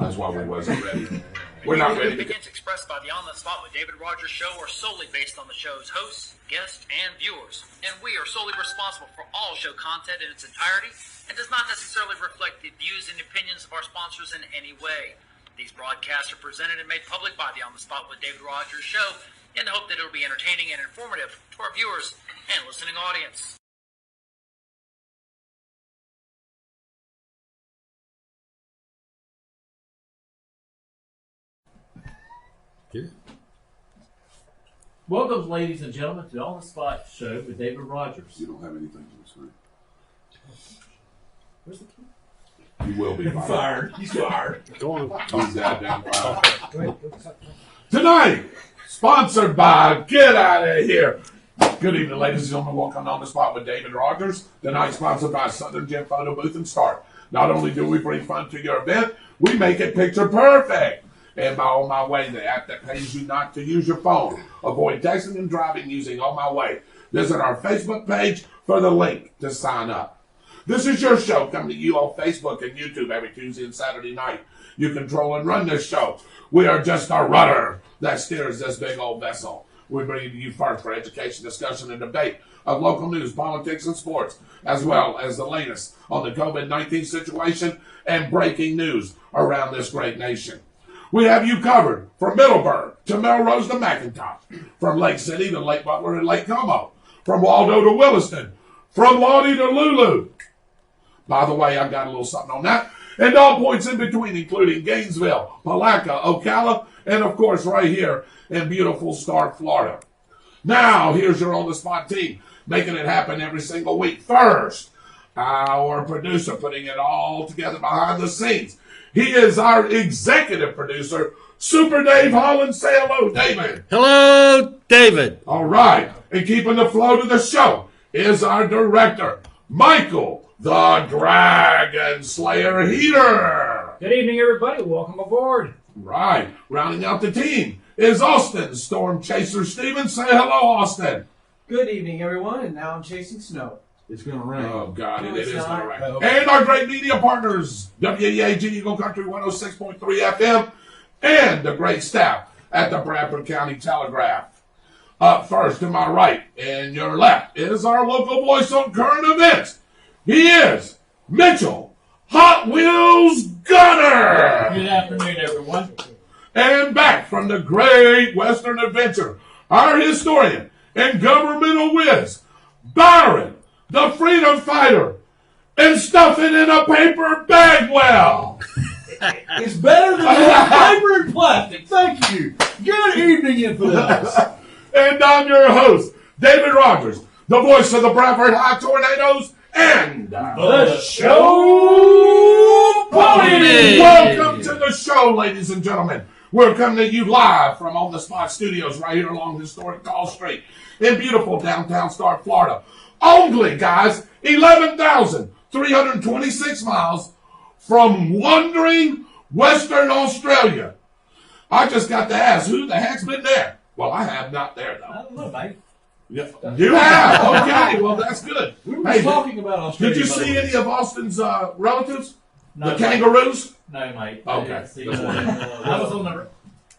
That's why we wasn't ready. We're not ready to go. Opinions expressed by the On the Spot with David Rodgers show are solely based on the show's hosts, guests, and viewers, and we are solely responsible for all show content in its entirety and does not necessarily reflect the views and opinions of our sponsors in any way. These broadcasts are presented and made public by the On the Spot with David Rodgers show in the hope that it will be entertaining and informative to our viewers and listening audience. Good. Welcome, ladies and gentlemen, to the On the Spot show with David Rodgers. You don't have anything to say. Where's the key? You will be Fired. He's fired. Go on. He's down. Tonight, sponsored by Get Out of Here. Good evening, ladies and gentlemen. Welcome to On the Spot with David Rodgers. Tonight, sponsored by Southern Gem Photo Booth and Start. Not only do we bring fun to your event, we make it picture perfect. And by On My Way, the app that pays you not to use your phone. Avoid texting and driving using On My Way. Visit our Facebook page for the link to sign up. This is your show coming to you on Facebook and YouTube every Tuesday and Saturday night. You control and run this show. We are just a rudder that steers this big old vessel. We bring it to you first for education, discussion, and debate of local news, politics, and sports, as well as the latest on the COVID-19 situation and breaking news around this great nation. We have you covered from Middleburg to Melrose to McIntosh, from Lake City to Lake Butler and Lake Como, from Waldo to Williston, from Lodi to Lulu. By the way, I've got a little something on that. And all points in between, including Gainesville, Palaca, Ocala, and of course right here in beautiful Stark, Florida. Now, here's your On the Spot team, making it happen every single week. First, our producer putting it all together behind the scenes. He is our executive producer, Super Dave Holland. Say hello, David. Hello, David. All right. And keeping the flow to the show is our director, Michael, the Dragon Slayer Heater. Good evening, everybody. Welcome aboard. Right. Rounding out the team is Austin Storm Chaser Stevens. Say hello, Austin. Good evening, everyone, and now I'm chasing snow. It's going to rain. Oh, God, No, it it's is not. going to rain. And our great media partners, WEAG Eagle Country 106.3 FM, and the great staff at the Bradford County Telegraph. Up first to my right and your left is our local voice on current events. He is Mitchell Hot Wheels Gunner. Good afternoon, everyone. And back from the Great Western Adventure, our historian and governmental whiz, Byron, the Freedom Fighter, and stuff it in a paper bag well. It's better than paper and plastic. Thank you. Good evening, infidels. And I'm your host, David Rodgers, the voice of the Bradford High Tornadoes and The show pony. Welcome to the show, ladies and gentlemen. We're coming to you live from On the Spot Studios right here along historic Gall Street in beautiful downtown Stark, Florida. Only, guys, 11,326 miles from wandering Western Australia. I just got to ask, who the heck's been there? Well, I have not there, though. I don't know, mate. Yeah. You have? Okay, well, that's good. We were Hey, talking about Australia. did you see any of Austin's relatives? No, The kangaroos? No, mate. Okay. I was on the...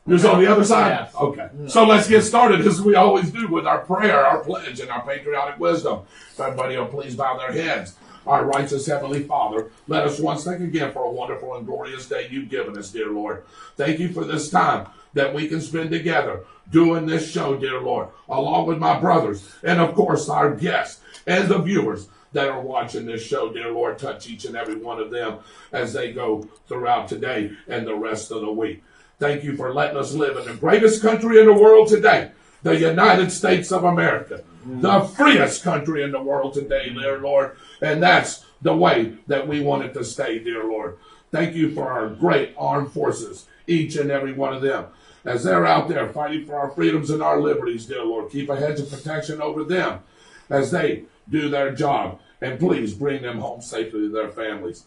It was on the other side? Yes. Okay. So let's get started, as we always do, with our prayer, our pledge, and our patriotic wisdom. If everybody will please bow their heads. Our righteous Heavenly Father, let us once thank again for a wonderful and glorious day you've given us, dear Lord. Thank you for this time that we can spend together doing this show, dear Lord, along with my brothers, and of course our guests and the viewers that are watching this show, dear Lord. Touch each and every one of them as they go throughout today and the rest of the week. Thank you for letting us live in the greatest country in the world today, the United States of America, the freest country in the world today, dear Lord. And that's the way that we want it to stay, dear Lord. Thank you for our great armed forces, each and every one of them, as they're out there fighting for our freedoms and our liberties, dear Lord. Keep a hedge of protection over them as they do their job, and please bring them home safely to their families.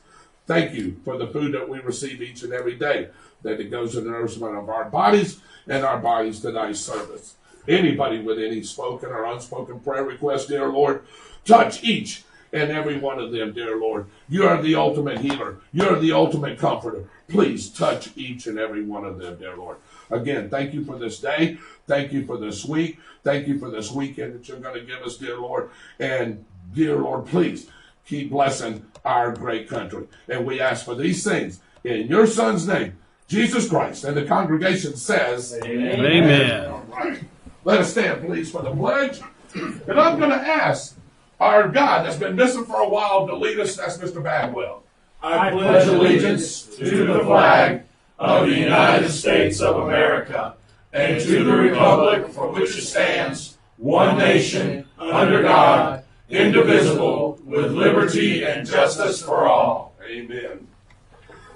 Thank you for the food that we receive each and every day, that it goes to the nourishment of our bodies and our bodies to thy service. Anybody with any spoken or unspoken prayer request, dear Lord, touch each and every one of them, dear Lord. You are the ultimate healer. You're the ultimate comforter. Please touch each and every one of them, dear Lord. Again, thank you for this day. Thank you for this week. Thank you for this weekend that you're going to give us, dear Lord. And dear Lord, please keep blessing our great country. And we ask for these things in your Son's name, Jesus Christ. And the congregation says, Amen. Amen. All right. Let us stand, please, for the pledge. And I'm going to ask our God that's been missing for a while to lead us. That's Mr. Bagwell. I pledge allegiance to the flag of the United States of America and to the republic for which it stands, one nation, under God, indivisible, with liberty and justice for all. Amen.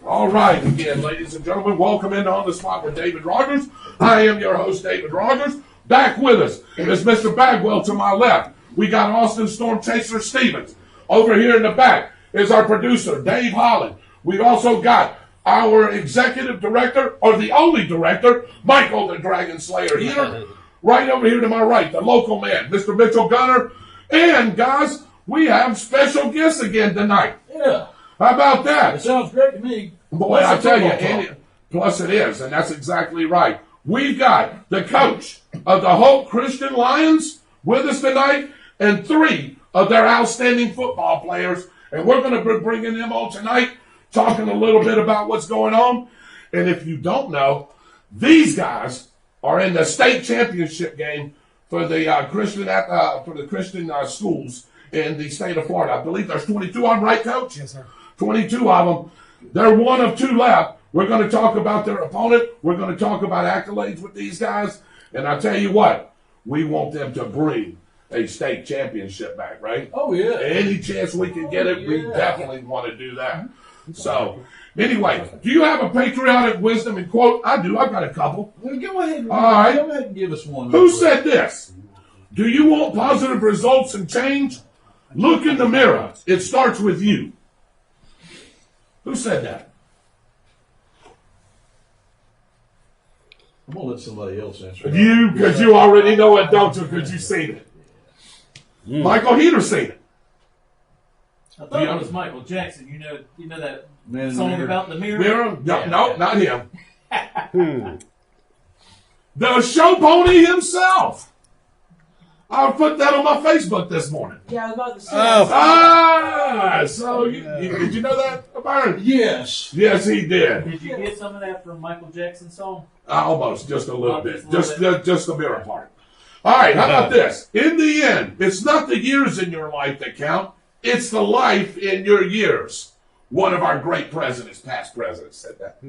All right, again, ladies and gentlemen, welcome into On the Spot with David Rodgers. I am your host, David Rodgers. Back with us is Mr. Bagwell to my left. We got Austin Storm Chaser Stevens. Over here in the back is our producer, Dave Holland. We've also got our executive director, or the only director, Michael the Dragon Slayer here. Right over here to my right, the local man, Mr. Mitchell Gunner. And, guys, we have special guests again tonight. Yeah, How about that? that sounds great to me. Boy, I tell you, Andy, plus it is, and that's exactly right. We've got the coach of the Hope Christian Lions with us tonight, and 3 of their outstanding football players, and we're going to be bringing them on tonight, talking a little bit about what's going on. And if you don't know, these guys are in the state championship game for the Christian schools in the state of Florida. I believe there's 22 of them, right, Coach? Yes, sir. 22 of them. They're one of 2 left. We're going to talk about their opponent. We're going to talk about accolades with these guys. And I tell you what, we want them to bring a state championship back, right? Oh, yeah. Any chance we can get it, we definitely want to do that. So, anyway, do you have a patriotic wisdom and quote? I do. I've got a couple. Well, go ahead. All right. Go ahead and give us one. Who said this? Do you want positive results and change? Look in the mirror. It starts with you. Who said that? I'm going to let somebody else answer. You, because you already know it, don't you? Because you've seen it. Michael Heater seen it. I thought it was Michael Jackson. You know that Man in the song Mirror. about the mirror? Mirror? No, not him. The show pony himself. I put that on my Facebook this morning. Yeah, I was about to say. So did you know that, Byron? Yes. Yes, he did. Did you get some of that from Michael Jackson's song? Almost, just a little bit. Just a little Just the mirror part. All right, how about this? In the end, it's not the years in your life that count. It's the life in your years. One of our great presidents, past presidents, said that.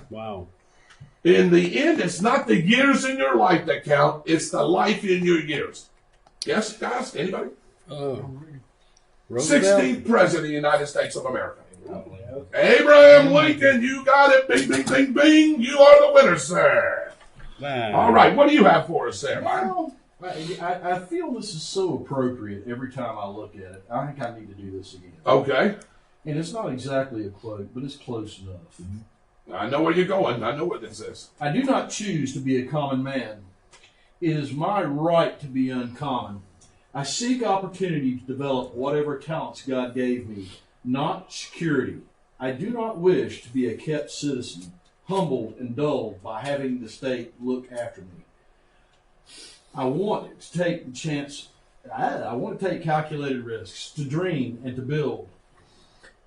Wow. In the end, it's not the years in your life that count. It's the life in your years. Yes, guys? Anybody? Roosevelt? 16th President of the United States of America. Abraham Lincoln, you got it. Bing, bing, bing, bing. You are the winner, sir. Wow. All right, what do you have for us there, Byron? Well, I feel this is so appropriate every time I look at it. I think I need to do this again. Okay. And it's not exactly a quote, but it's close enough. I know where you're going. I know what this is. I do not choose to be a common man. It is my right to be uncommon. I seek opportunity to develop whatever talents God gave me, not security. I do not wish to be a kept citizen, humbled and dulled by having the state look after me. I want to take the chance. I want to take calculated risks, to dream and to build,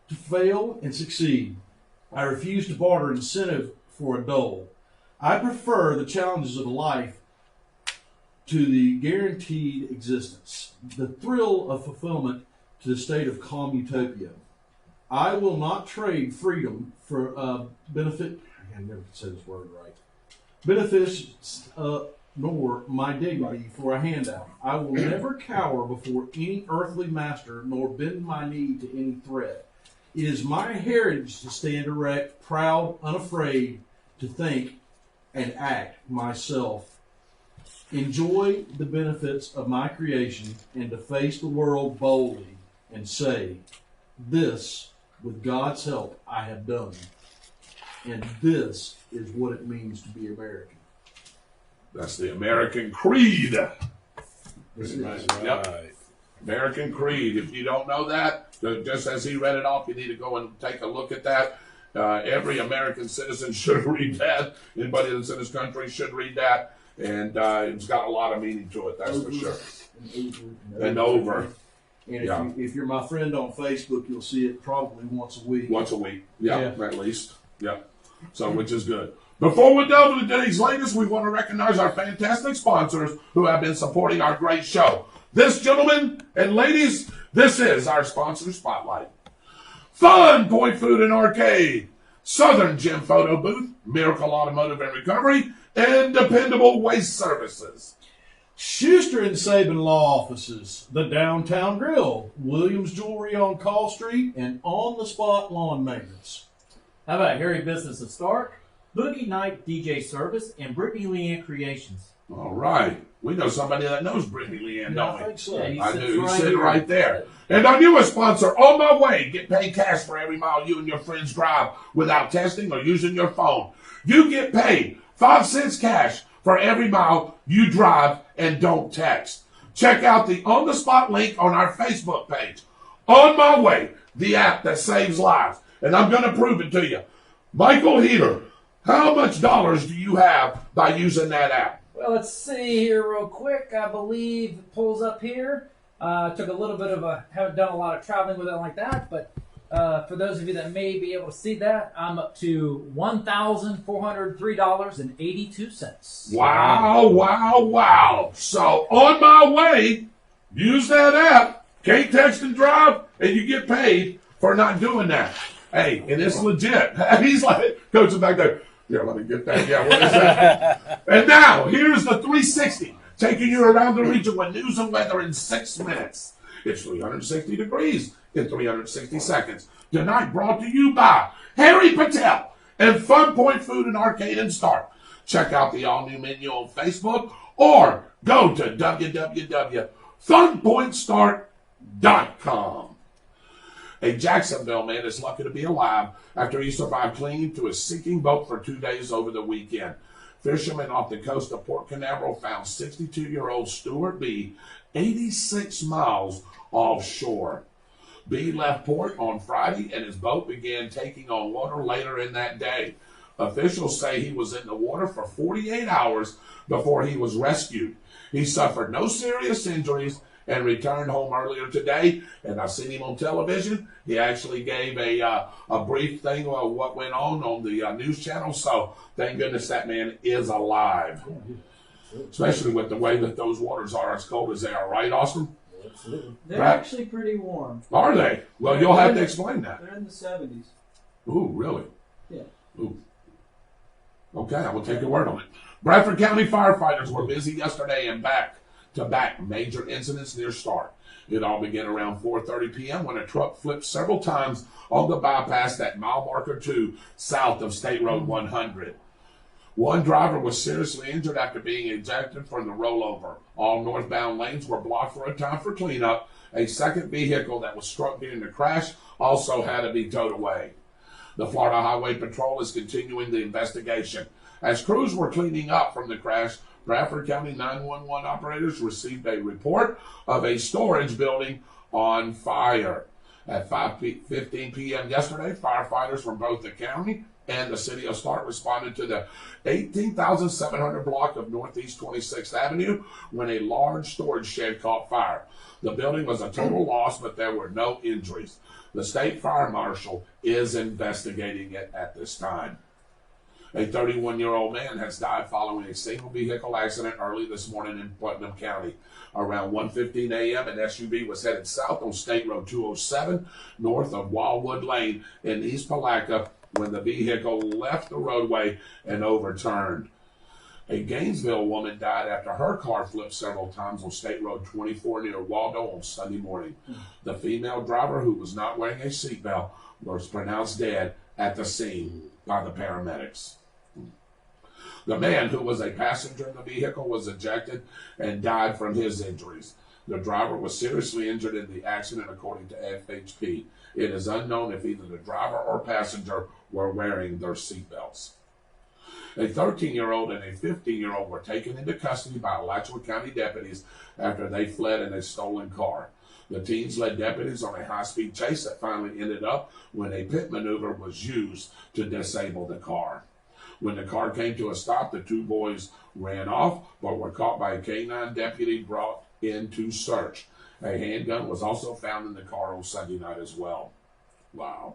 to fail and succeed. I refuse to barter incentive for a dole. I prefer the challenges of life to the guaranteed existence, the thrill of fulfillment to the state of calm utopia. I will not trade freedom for benefit. I can never say this word right. Benefits nor my dignity for a handout. I will never cower before any earthly master, nor bend my knee to any threat. It is my heritage to stand erect, proud, unafraid, to think and act myself. Enjoy the benefits of my creation and to face the world boldly and say, this, with God's help, I have done. And this is what it means to be American. That's the American creed. Yep. Right. American Creed. If you don't know that, just as he read it off, you need to go and take a look at that. Every American citizen should read that. Anybody that's in this country should read that. And it's got a lot of meaning to it, that's for sure. And over. And if you're my friend on Facebook, you'll see it probably once a week. Once a week. Yeah, at least. Yeah. So, which is good. Before we delve into today's latest, we want to recognize our fantastic sponsors who have been supporting our great show. This, gentlemen and ladies, this is our sponsor spotlight. Fun Point Food and Arcade, Southern Gym Photo Booth, Miracle Automotive and Recovery, and Dependable Waste Services. Schuster and Sabin Law Offices, the Downtown Grill, Williams Jewelry on Call Street, and On the Spot Lawn Maintenance. How about Harry Business of Stark, Boogie Night DJ Service, and Brittany Leanne Creations? All right. We know somebody that knows Brittany Leanne, don't we? I think so. Yeah, I sits do. He's right sitting here. right there. And our newest sponsor, On My Way. Get paid cash for every mile you and your friends drive without testing or using your phone. You get paid 5 cents cash for every mile you drive and don't text. Check out the On the Spot link on our Facebook page. On My Way, the app that saves lives. And I'm going to prove it to you. Michael Heater, how much dollars do you have by using that app? Well, let's see here real quick. I believe it pulls up here. Took a little bit of haven't done a lot of traveling with it like that, but for those of you that may be able to see that, I'm up to $1,403.82. Wow. So On My Way, use that app. Can't text and drive, and you get paid for not doing that. Hey, and it's legit. He's like, coaching back there. Yeah, let me get that. Yeah, what is that? And now, here's the 360, taking you around the region with news and weather in 6 minutes. It's 360 degrees in 360 seconds. Tonight brought to you by Harry Patel and Fun Point Food and Arcade and Start. Check out the all-new menu on Facebook or go to www.funpointstart.com. A Jacksonville man is lucky to be alive after he survived clinging to a sinking boat for 2 days over the weekend. Fishermen off the coast of Port Canaveral found 62-year-old Stuart B. 86 miles offshore. B left port on Friday and his boat began taking on water later in that day. Officials say he was in the water for 48 hours before he was rescued. He suffered no serious injuries and returned home earlier today. And I've seen him on television. He actually gave a brief thing of what went on the news channel. So thank goodness that man is alive. Especially with the way that those waters are as cold as they are, right, Austin? They're Right. actually pretty warm. Are they? Well, you'll have to explain that. They're in the 70s. Ooh, really? Yeah. Ooh. Okay, I will take your word on it. Bradford County firefighters were busy yesterday and back-to-back major incidents near Stark. It all began around 4:30 p.m. when a truck flipped several times on the bypass at mile marker 2 south of State Road 100. One driver was seriously injured after being ejected from the rollover. All northbound lanes were blocked for a time for cleanup. A second vehicle that was struck during the crash also had to be towed away. The Florida Highway Patrol is continuing the investigation. As crews were cleaning up from the crash, Bradford County 911 operators received a report of a storage building on fire. At 5:15 p.m. yesterday, firefighters from both the county and the city of Stark responded to the 18,700 block of Northeast 26th Avenue when a large storage shed caught fire. The building was a total loss, but there were no injuries. The state fire marshal is investigating it at this time. A 31-year-old man has died following a single vehicle accident early this morning in Putnam County. Around 1:15 a.m., an SUV was headed south on State Road 207 north of Wildwood Lane in East Palatka when the vehicle left the roadway and overturned. A Gainesville woman died after her car flipped several times on State Road 24 near Waldo on Sunday morning. The female driver, who was not wearing a seatbelt, was pronounced dead at the scene by the paramedics. The man, who was a passenger in the vehicle, was ejected and died from his injuries. The driver was seriously injured in the accident, according to FHP. It is unknown if either the driver or passenger were wearing their seatbelts. A 13-year-old and a 15-year-old were taken into custody by Alachua County deputies after they fled in a stolen car. The teens led deputies on a high-speed chase that finally ended up when a pit maneuver was used to disable the car. When the car came to a stop, the two boys ran off, but were caught by a K-9 deputy brought in to search. A handgun was also found in the car on Sunday night as well. Wow.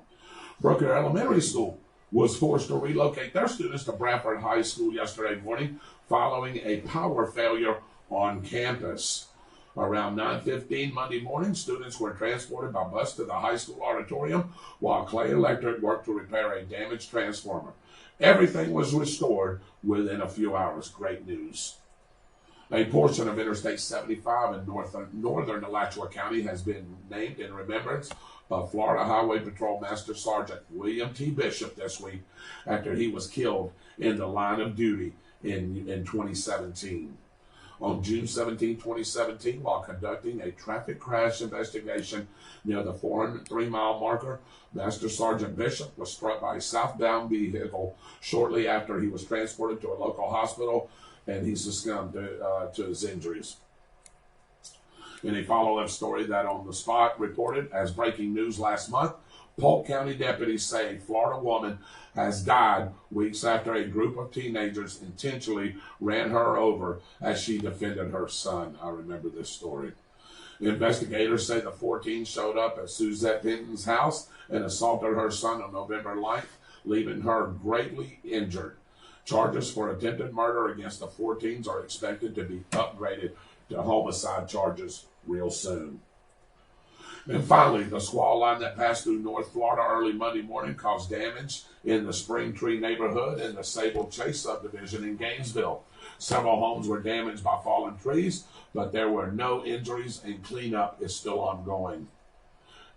Brooker Elementary School was forced to relocate their students to Bradford High School yesterday morning following a power failure on campus. Around 9:15 Monday morning, students were transported by bus to the high school auditorium while Clay Electric worked to repair a damaged transformer. Everything was restored within a few hours. Great news. A portion of Interstate 75 in northern Alachua County has been named in remembrance of Florida Highway Patrol Master Sergeant William T. Bishop this week after he was killed in the line of duty in 2017. On June 17, 2017, while conducting a traffic crash investigation near the 403-mile marker, Master Sergeant Bishop was struck by a southbound vehicle shortly after he was transported to a local hospital, and he succumbed to his injuries. In a follow-up story that On the Spot reported as breaking news last month, Polk County deputies say a Florida woman has died weeks after a group of teenagers intentionally ran her over as she defended her son. I remember this story. Investigators say the 14 showed up at Suzette Hinton's house and assaulted her son on November 9th, leaving her greatly injured. Charges for attempted murder against the 14s are expected to be upgraded to homicide charges real soon. And finally, the squall line that passed through North Florida early Monday morning caused damage in the Spring Tree neighborhood and the Sable Chase subdivision in Gainesville. Several homes were damaged by fallen trees, but there were no injuries and cleanup is still ongoing.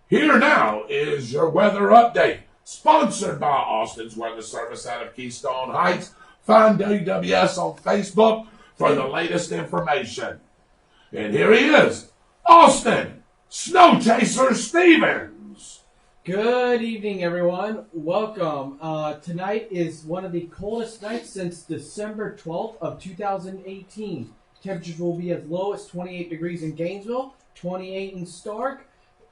Here now is your weather update, sponsored by Austin's Weather Service out of Keystone Heights. Find WWS on Facebook for the latest information. And here he is, Austin Snow Chaser Stevens. Good evening, everyone. Welcome. Tonight is one of the coldest nights since December 12th of 2018. Temperatures will be as low as 28 degrees in Gainesville, 28 in Stark,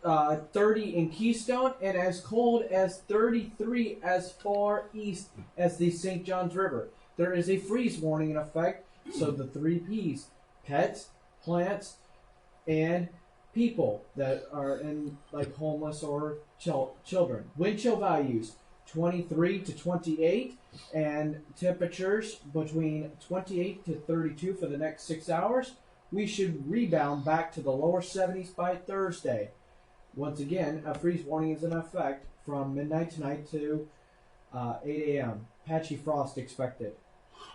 30 in Keystone, and as cold as 33 as far east as the St. Johns River. There is a freeze warning in effect, so the 3 Ps, pets, plants, and people that are in like homeless or children. Wind chill values 23 to 28 and temperatures between 28 to 32 for the next 6 hours. We should rebound back to the lower 70s by Thursday. Once again, a freeze warning is in effect from midnight tonight to 8 a.m. Patchy frost expected.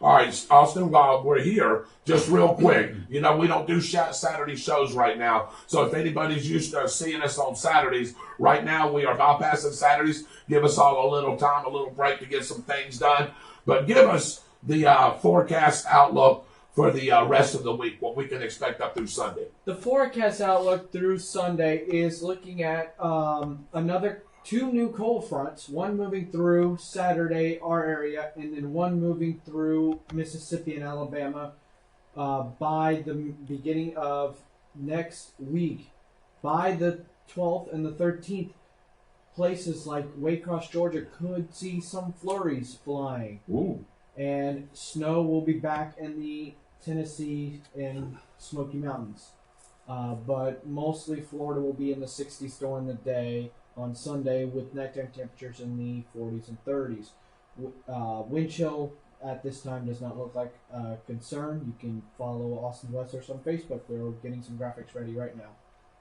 All right, Austin, while we're here, just real quick, you know, we don't do Saturday shows right now. So if anybody's used to seeing us on Saturdays, right now we are bypassing Saturdays. Give us all a little time, a little break to get some things done. But give us the forecast outlook for the rest of the week, what we can expect up through Sunday. The forecast outlook through Sunday is looking at another 2 new cold fronts, one moving through Saturday, our area, and then one moving through Mississippi and Alabama by the beginning of next week. By the 12th and the 13th, places like Waycross, Georgia could see some flurries flying. Ooh. And snow will be back in the Tennessee and Smoky Mountains. But mostly Florida will be in the 60s during the day on Sunday with nighttime temperatures in the 40s and 30s. Wind chill at this time does not look like a concern. You can follow Austin Westers on Facebook. We're getting some graphics ready right now.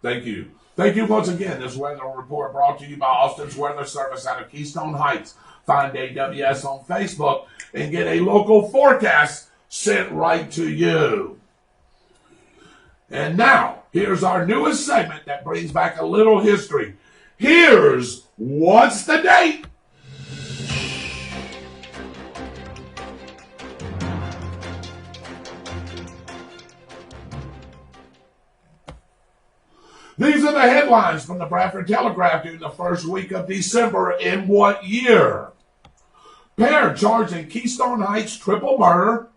Thank you. Thank you once again. This weather report brought to you by Austin's Weather Service out of Keystone Heights. Find AWS on Facebook and get a local forecast sent right to you. And now, here's our newest segment that brings back a little history. Here's What's the Date? These are the headlines from the Bradford Telegraph during the first week of December in what year? Pair charged in Keystone Heights triple murder.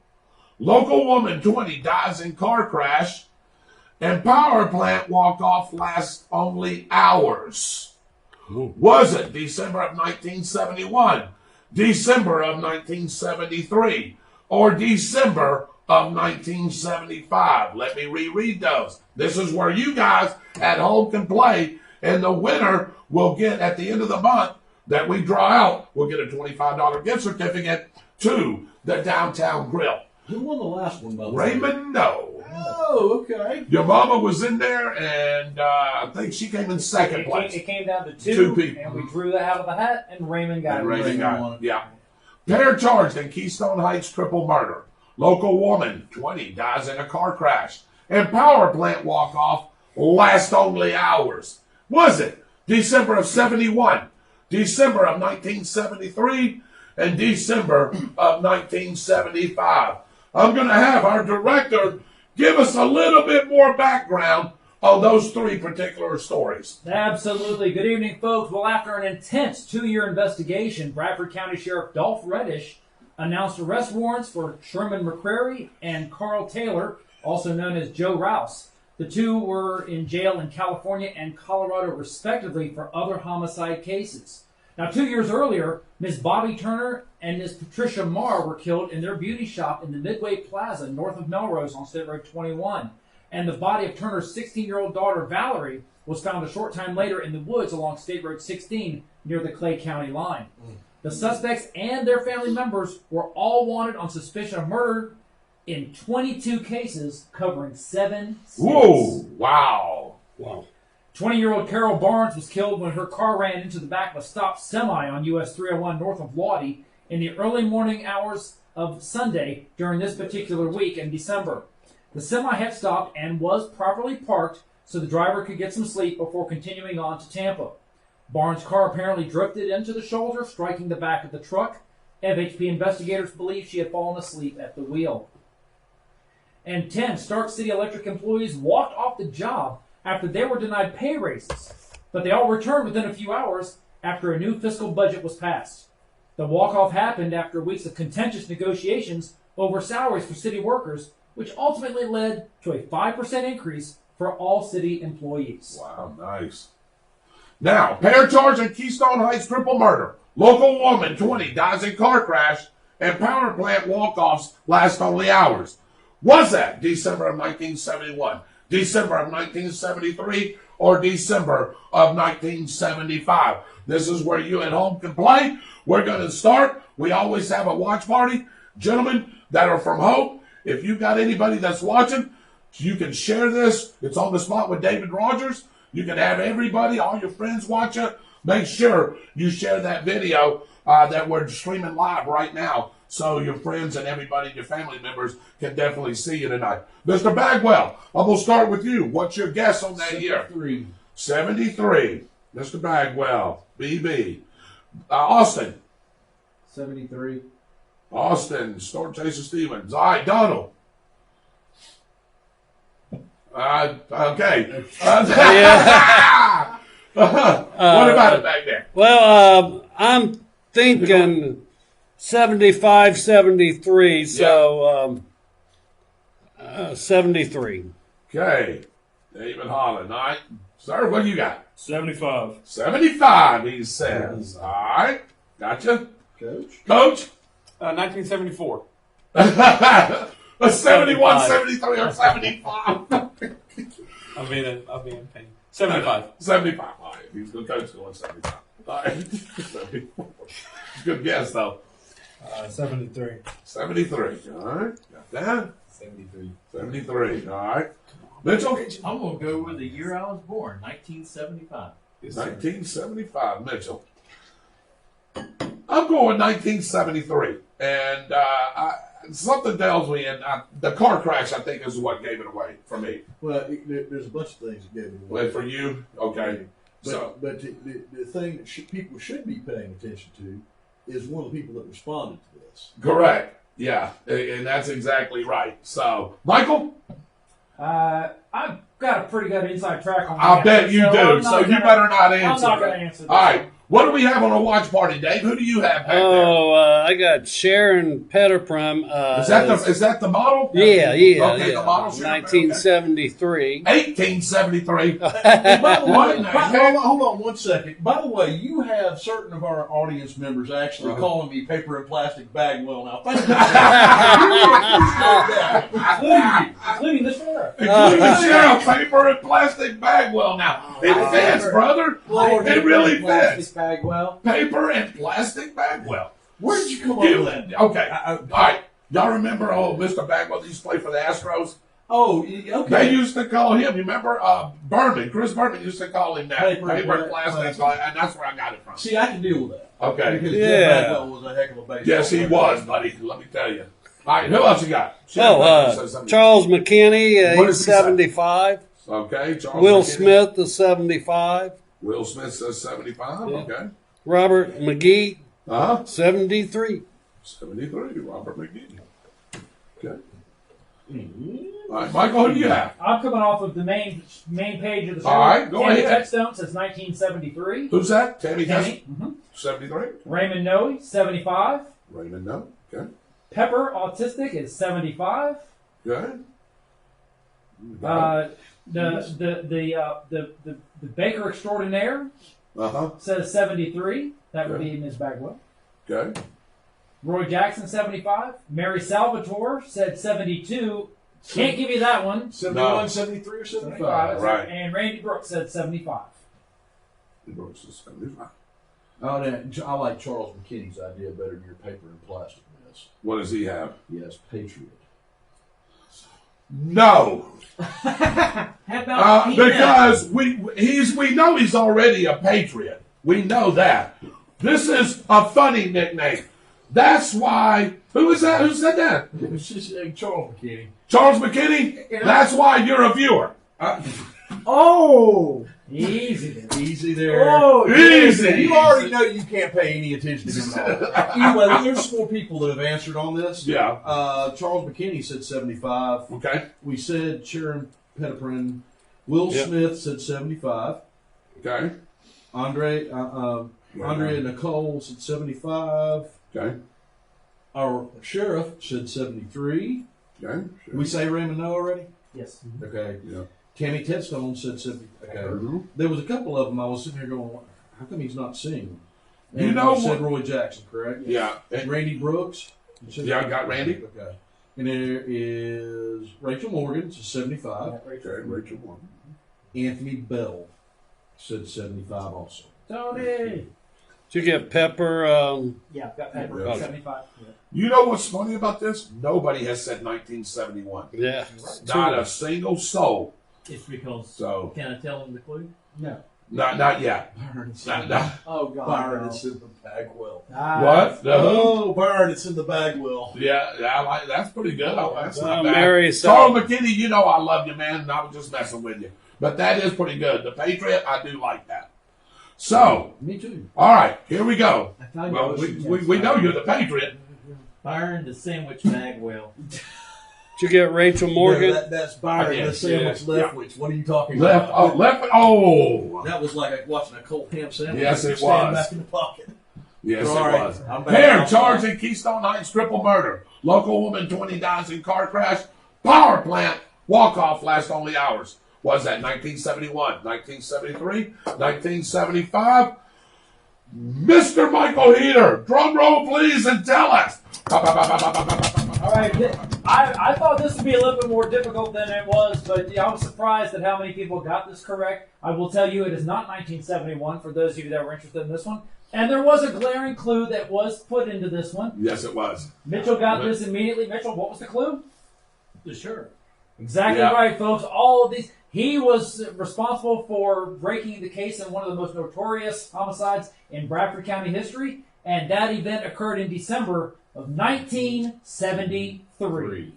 Local woman 20 dies in car crash. And power plant walk-off lasts only hours. Was it December of 1971, December of 1973, or December of 1975? Let me reread those. This is where you guys at home can play, and the winner will get, at the end of the month that we draw out, will get a $25 gift certificate to the Downtown Grill. Who won the last one, Mother? Raymond, no. Oh, okay. Your mama was in there, and I think she came in second place. It came down to Two people. and we drew that out of the hat, and Raymond got And it. Raymond got won it. it. Yeah. Pair charged in Keystone Heights triple murder. Local woman 20 dies in a car crash. And power plant walk-off lasts only hours. Was it December of 71, December of 1973, and December of 1975? I'm going to have our director give us a little bit more background on those three particular stories. Absolutely. Good evening, folks. Well, after an intense 2-year investigation, Bradford County Sheriff Dolph Reddish announced arrest warrants for Sherman McCrary and Carl Taylor, also known as Joe Rouse. The two were in jail in California and Colorado, respectively, for other homicide cases. Now, 2 years earlier, Ms. Bobby Turner and Ms. Patricia Marr were killed in their beauty shop in the Midway Plaza north of Melrose on State Road 21. And the body of Turner's 16-year-old daughter, Valerie, was found a short time later in the woods along State Road 16 near the Clay County line. The suspects and their family members were all wanted on suspicion of murder in 22 cases covering 7 states. Whoa! Wow! Wow. 20-year-old Carol Barnes was killed when her car ran into the back of a stopped semi on US 301 north of Lottie in the early morning hours of Sunday during this particular week in December. The semi had stopped and was properly parked so the driver could get some sleep before continuing on to Tampa. Barnes' car apparently drifted into the shoulder, striking the back of the truck. FHP investigators believe she had fallen asleep at the wheel. And 10 Stark City Electric employees walked off the job after they were denied pay raises, but they all returned within a few hours after a new fiscal budget was passed. The walk-off happened after weeks of contentious negotiations over salaries for city workers, which ultimately led to a 5% increase for all city employees. Wow, nice. Now, pair charged in Keystone Heights triple murder. Local woman 20 dies in car crash, and power plant walk-offs last only hours. Was that December of 1971? December of 1973, or December of 1975. This is where you at home can play. We're going to start. We always have a watch party. Gentlemen that are from home, if you got anybody that's watching, you can share this. It's on the spot with David Rodgers. You can have everybody, all your friends watch it. Make sure you share that video that we're streaming live right now, so your friends and everybody, your family members, can definitely see you tonight. Mr. Bagwell, I'm going to start with you. What's your guess on that year? 73. Mr. Bagwell, BB. Austin. 73. Austin, Storm Chaser Stevens. All right, Donald. Okay. What about it back there? Well, I'm thinking 75, 73, so 73. Okay. David Holland. All right. Sir, what do you got? 75. 75, he says. All right. Gotcha. Coach? 1974. A 71, 73, or 75. I'm being a pain. 75. 75. All right. He's the coach going 75. All right. 74. Good guess, though. 73. 73. All right. Got that? 73. 73. All right. Mitchell? I'm going to go with the year I was born, 1975. 1975. Mitchell. I'm going 1973. And something tells me, and the car crash, I think, is what gave it away for me. Well, there's a bunch of things that gave it away. But for you, okay. But the thing that people should be paying attention to is one of the people that responded to this. Correct. Yeah, and that's exactly right. So, Michael? I've got a pretty good inside track on I that. bet you do, so you better not answer. I'm not going to answer that. All right. What do we have on a watch party, Dave? Who do you have back I got Sharon Petterprim. there? Is that the model? Yeah. Okay, the model. Sharon, 1973. 1873. By the What way, in the heck? hold on 1 second. By the way, you have certain of our audience members actually calling me paper and plastic Bagwell now. Thank you. I really appreciate that. Including the sheriff. Including the sheriff, paper and plastic Bagwell now. It fits, brother. It really fits. Bagwell. Paper and plastic Bagwell. Where did you come up with that? Okay. All right. Y'all remember Mr. Bagwell that used to play for the Astros? Oh, They okay. used to call him, you remember, Chris Berman used to call him that. Paper Paper and plastic, plastic. and that's where I got it from. See, I can deal with that. Okay. Because Yeah. Jeff Bagwell was a heck of a baseball Yes, he player. was, buddy. Let me tell you. All right, who else you got? Charles McKinney, What he's does he say? 75. Okay. Charles Will McKinney. Smith is 75. Will Smith says 75. Yeah. Okay. Robert McGee, 73. 73. Robert McGee. Okay. All right, Michael, who do you have? I'm coming off of the main page of the show. All right, go Tammy ahead. Touchstone says 1973. Who's that? Tammy Tammy. Hess? 73. Raymond Noe, 75. Raymond, no. Okay. Pepper Autistic is 75. Good. The baker extraordinaire says 73. That would be Ms. Bagwell. Okay. Roy Jackson 75. Mary Salvatore said 72. Can't give you that one. 71, 73, or 75? Right. And Randy Brooks said 75. Brooks is 75. Oh, I like Charles McKinney's idea better than your paper and plastic mess. What does he have? Yes, Patriot. No. How about Because we know he's already a patriot. We know that. This is a funny nickname. That's why. Who is that? Who said that? It's just Charles McKinney. Charles McKinney. That's why you're a viewer. Oh! Easy there. Easy there. Oh, Easy. You already know you can't pay any attention to him at all. Anyway, there's 4 people that have answered on this. Yeah. Charles McKinney said 75. Okay. We said Sharon Petterprin. Will Yep. Smith said 75. Okay. Andrea Nicole said 75. Okay. Our sheriff said 73. Okay. Did we say Raymond No already? Yes. Okay. Yeah. Tammy Tedstone said 70. Okay. Mhm. There was a couple of them I was sitting here going, how come he's not singing? You And know said what- Roy Jackson, correct? Yeah. And Randy Brooks. You said- Yeah, I got Randy. Okay. And there is Rachel Morgan, said 75. Okay. Rachel Moore. Anthony Bell said 75 also. Tony. Did you get Pepper? Yeah, got Pepper. Yeah. 75. Yeah. You know what's funny about this? Nobody has said 1971. Yeah. Not a single soul. It's because. So Can I tell them the clue? No. not yet. Byron, Not. Oh, God. Byron, no. it's in the Bagwell. What? The who? Oh, Byron, it's in the Bagwell. Yeah, I like that's pretty good. That's not bad. Mary Charles Salvatore. McKinney, you know I love you, man, and I was just messing with you. But that is pretty good. The Patriot, I do like that. So, Me too. all right, here we go. I found Well, you. we know you're the Patriot. Byron the Sandwich Bagwell. Did you get Rachel Morgan? No, that's Byron, Yeah, the sandwich yeah. Leftwich. What are you talking Left, about? left. Oh, That was like watching a cold ham sandwich. Yes, it Stand was. back in the pocket. yes, All it right, was. I'm back. Here, charged in Keystone Heights, triple murder. Local woman, 20 dies in car crash. Power plant walk-off last only hours. Was that 1971, 1973, 1975? Mr. Michael Heater, drum roll please and tell us. All right. I thought this would be a little bit more difficult than it was, but I was surprised at how many people got this correct. I will tell you it is not 1971 for those of you that were interested in this one. And there was a glaring clue that was put into this one. Yes, it was. Mitchell got this immediately. Mitchell, what was the clue? The sheriff. Exactly Yeah. right, folks. All of these. He was responsible for breaking the case in one of the most notorious homicides in Bradford County history, and that event occurred in December of 1973.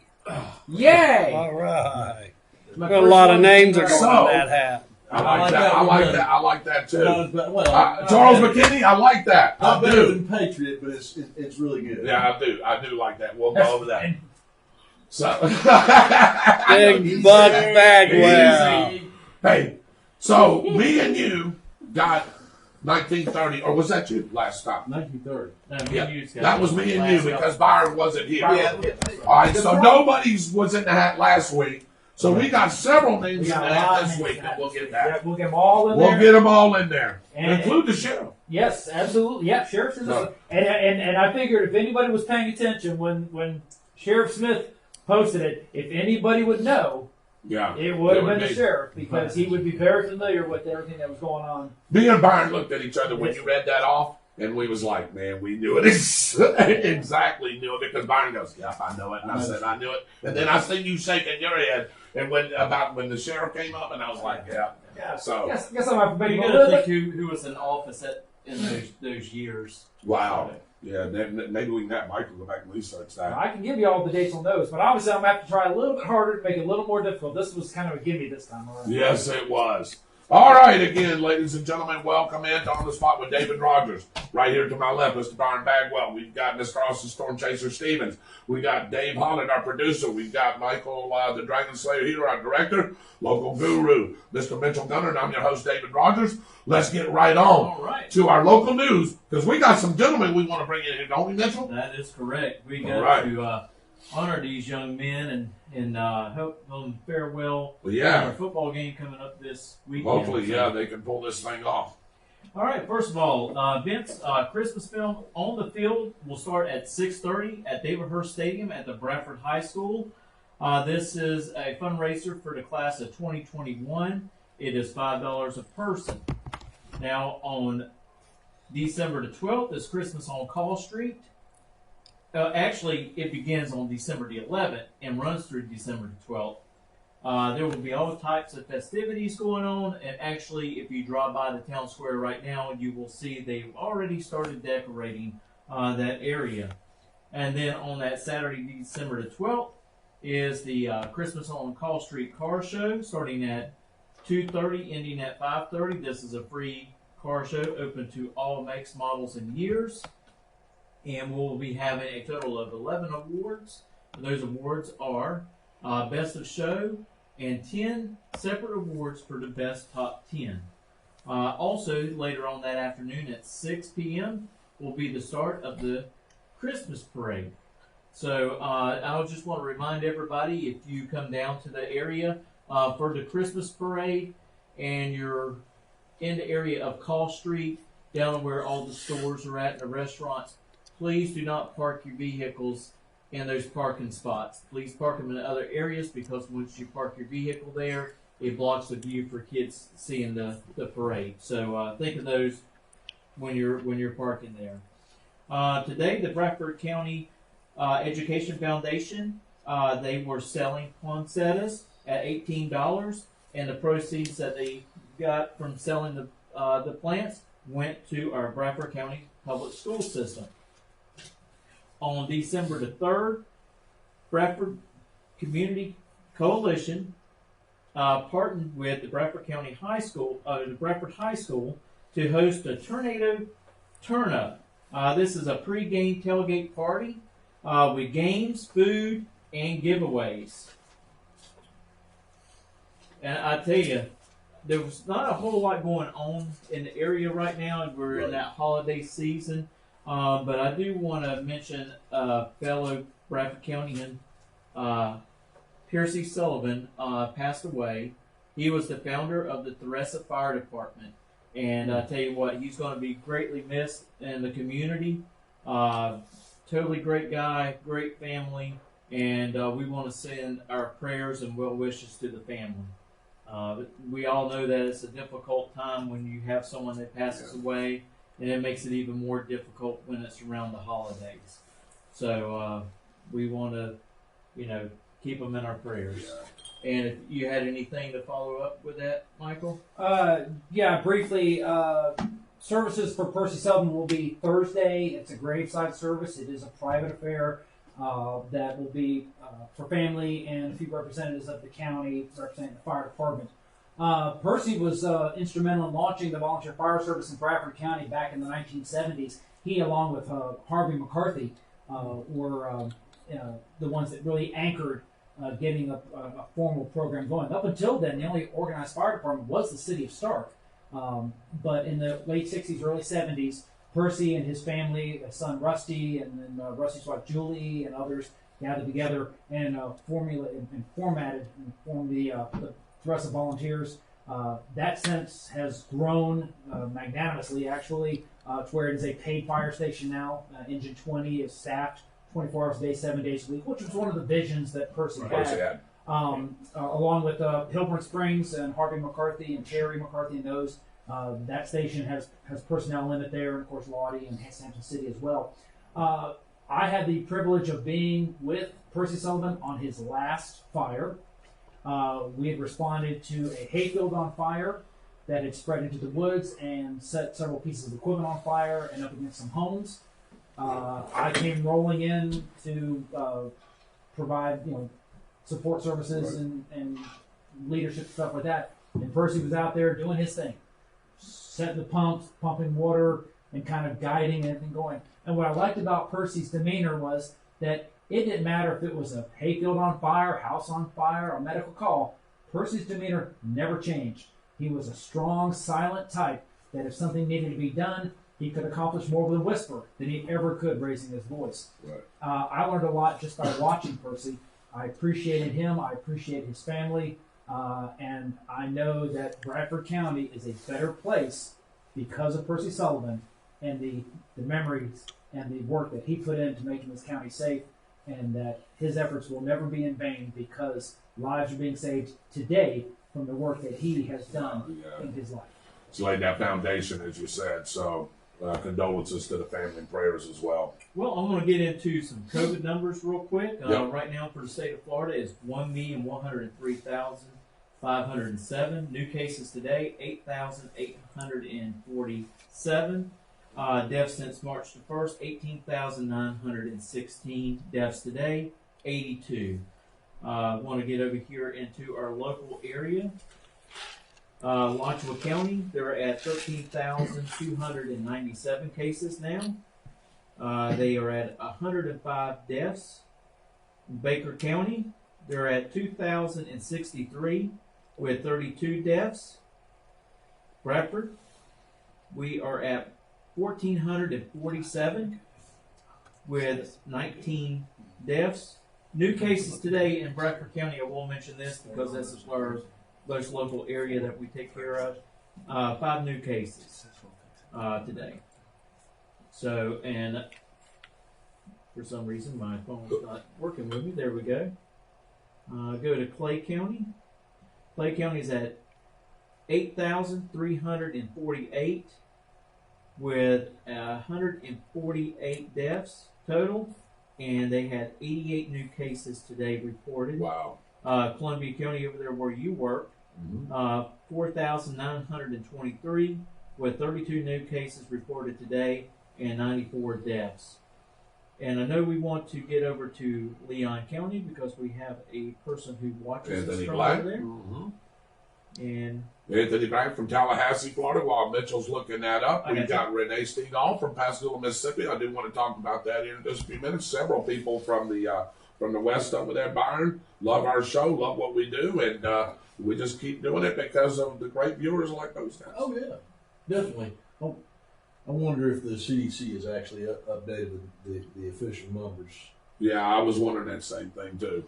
Yay! All right. My Got a first lot of one- names are going So- on that hat. I like that. I like that. I like that too. Well, Charles McKinney, I like that. not I better do. than Patriot, but it's really good. Yeah, I do. I do like that. We'll go over that. So, Big Buck Bagwell. Hey, so me and you got 1930, or was that you last time? 1930. Yeah, that was me and you because Byron wasn't here. Yeah. All right, so nobody was in the hat last week. So we got several names We in got the a lot hat of this names week, in and that. we'll get Yeah, that. we'll get them all in We'll there. get them all in there, And- include the sheriff. Yes, absolutely. Yep, Sheriff Smith. No. And I figured if anybody was paying attention when Sheriff Smith posted it, if anybody would know, Yeah, it would have been be. the sheriff because he would be very familiar with everything that was going on. Me and Byron looked at each other when you read that off, and we was like, man, we knew it. Exactly knew it because Byron goes, yeah, I know it. And I said, I knew it. And then I seen you shaking your head. And when the sheriff came up, and I was like, yeah. Yeah. So, Guess I'm not familiar You with gotta it. think who was in office in those years. wow. Yeah, then maybe we can have Michael go back and research that. I can give you all the dates on those, but obviously I'm going to have to try a little bit harder to make it a little more difficult. This was kind of a gimme this time around. Yes, it was. All right, again, ladies and gentlemen, welcome in to On the Spot with David Rodgers. Right here to my left, Mr. Byron Bagwell. We've got Mr. Austin Storm Chaser Stevens. We got Dave Holland, our producer. We've got Michael, the Dragon Slayer Healer, our director. Local guru, Mr. Mitchell Gunner, and I'm your host, David Rodgers. Let's get right on All right. to our local news because we got some gentlemen we want to bring in here, don't we, Mitchell? That is correct. We All got right. to honor these young men and help them farewell. Well, yeah. Our football game coming up this weekend. Hopefully, yeah, they can pull this thing off. All right. First of all, Vince, Christmas film on the field will start at 6:30 at David Hurst Stadium at the Bradford High School. This is a fundraiser for the class of 2021. It is $5 a person. Now, on December the 12th is Christmas on Call Street. Actually, it begins on December the 11th and runs through December the 12th. There will be all types of festivities going on, and actually, if you drive by the town square right now, you will see they've already started decorating that area. And then on that Saturday, December the 12th, is the Christmas on Call Street car show, starting at 2:30, ending at 5:30. This is a free car show open to all makes, models, and years. And we'll be having a total of 11 awards. Those awards are Best of Show and 10 separate awards for the Best Top 10. Also, later on that afternoon at 6 p.m. will be the start of the Christmas parade. So I just want to remind everybody, if you come down to the area for the Christmas parade and you're in the area of Call Street, down where all the stores are at and the restaurants, please do not park your vehicles in those parking spots. Please park them in other areas because once you park your vehicle there, it blocks the view for kids seeing the parade. So think of those when you're parking there. Today, the Bradford County Education Foundation, they were selling poinsettias at $18, and the proceeds that they got from selling the plants went to our Bradford County public school system. On December the 3rd, Bradford Community Coalition partnered with the Bradford County High School, the Bradford High School, to host a tornado turn-up. This is a pre-game tailgate party with games, food, and giveaways. And I tell you, there was not a whole lot going on in the area right now. We're in that holiday season. But I do want to mention fellow Bradford Countyman, Piercy Sullivan, passed away. He was the founder of the Theresa Fire Department. And I tell you what, he's going to be greatly missed in the community. Totally great guy, great family. And we want to send our prayers and well wishes to the family. We all know that it's a difficult time when you have someone that passes away. And it makes it even more difficult when it's around the holidays. So we want to, keep them in our prayers. And if you had anything to follow up with that, Michael? Yeah, briefly, services for Percy Sullivan will be Thursday. It's a graveside service. It is a private affair that will be for family and a few representatives of the county representing the fire department. Percy was instrumental in launching the volunteer fire service in Bradford County back in the 1970s. He, along with Harvey McCarthy, were the ones that really anchored getting a formal program going. Up until then, the only organized fire department was the city of Stark. But in the late 60s, early 70s, Percy and his family, his son Rusty, and then Rusty's wife Julie, and others gathered together and formed the rest of volunteers. That since has grown magnanimously, actually, to where it is a paid fire station now. Engine 20 is staffed 24 hours a day, 7 days a week, which was one of the visions that Percy had. Along with Hilburn Springs and Harvey McCarthy and Terry McCarthy and those. That station has personnel in it there, and of course Lottie and Sampson City as well. I had the privilege of being with Percy Sullivan on his last fire. We had responded to a hayfield on fire that had spread into the woods and set several pieces of equipment on fire and up against some homes. I came rolling in to provide, support services and leadership stuff like that. And Percy was out there doing his thing, setting the pumps, pumping water, and kind of guiding everything going. And what I liked about Percy's demeanor was that it didn't matter if it was a hayfield on fire, house on fire, or medical call. Percy's demeanor never changed. He was a strong, silent type that if something needed to be done, he could accomplish more with a whisper than he ever could raising his voice. Right. I learned a lot just by watching Percy. I appreciated him. I appreciate his family. And I know that Bradford County is a better place because of Percy Sullivan and the memories and the work that he put into making this county safe, and that his efforts will never be in vain because lives are being saved today from the work that he has done in his life. It's laid that foundation, as you said, so condolences to the family and prayers as well. Well, I'm going to get into some COVID numbers real quick. Yep. Right now for the state of Florida is 1,103,507. New cases today, 8,847. Deaths since March the 1st, 18,916. Deaths today, 82. Want to get over here into our local area. Alachua County, they're at 13,297 cases now. They are at 105 deaths. Baker County, they're at 2,063 with 32 deaths. Bradford, we are at 1,447 with 19 deaths. New cases today in Bradford County, I will mention this because this is our most local area that we take care of. 5 new cases today. So, and for some reason my phone's not working with me. There we go. Go to Clay County. Clay County is at 8,348 with 148 deaths total, and they had 88 new cases today reported. Wow. Columbia County over there where you work, 4,923 with 32 new cases reported today and 94 deaths. And I know we want to get over to Leon County because we have a person who watches us Anthony from Black. over there. And Anthony Black from Tallahassee, Florida. While Mitchell's looking that up, I we've got got Renee Stegall from Pascagoula, Mississippi. I do want to talk about that in just a few minutes. Several people from the West over there, Byron, love our show, love what we do, and we just keep doing it because of the great viewers like those guys. Oh, yeah, definitely. I wonder if the CDC has actually updated the official numbers. Yeah, I was wondering that same thing too.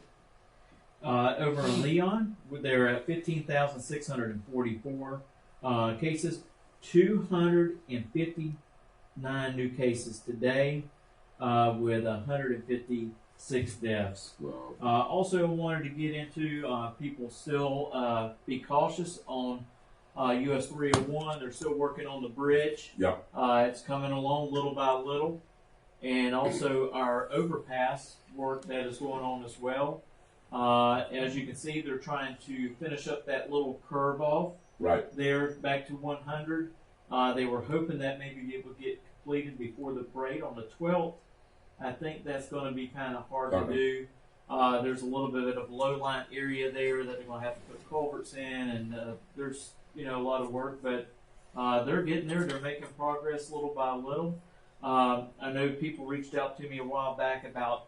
over in Leon, they're at 15,644 cases, 259 new cases today, with 156 deaths. Wow. Also wanted to get into people still be cautious on US 301. They're still working on the bridge. Yep. It's coming along little by little. And also our overpass work that is going on as well. As you can see, they're trying to finish up that little curve off Right. there back to 100. They were hoping that maybe it would get completed before the parade on the 12th. I think that's going to be kind of hard to do. There's a little bit of a low-lying area there that they're going to have to put culverts in, and there's a lot of work, but they're getting there. They're making progress little by little. I know people reached out to me a while back about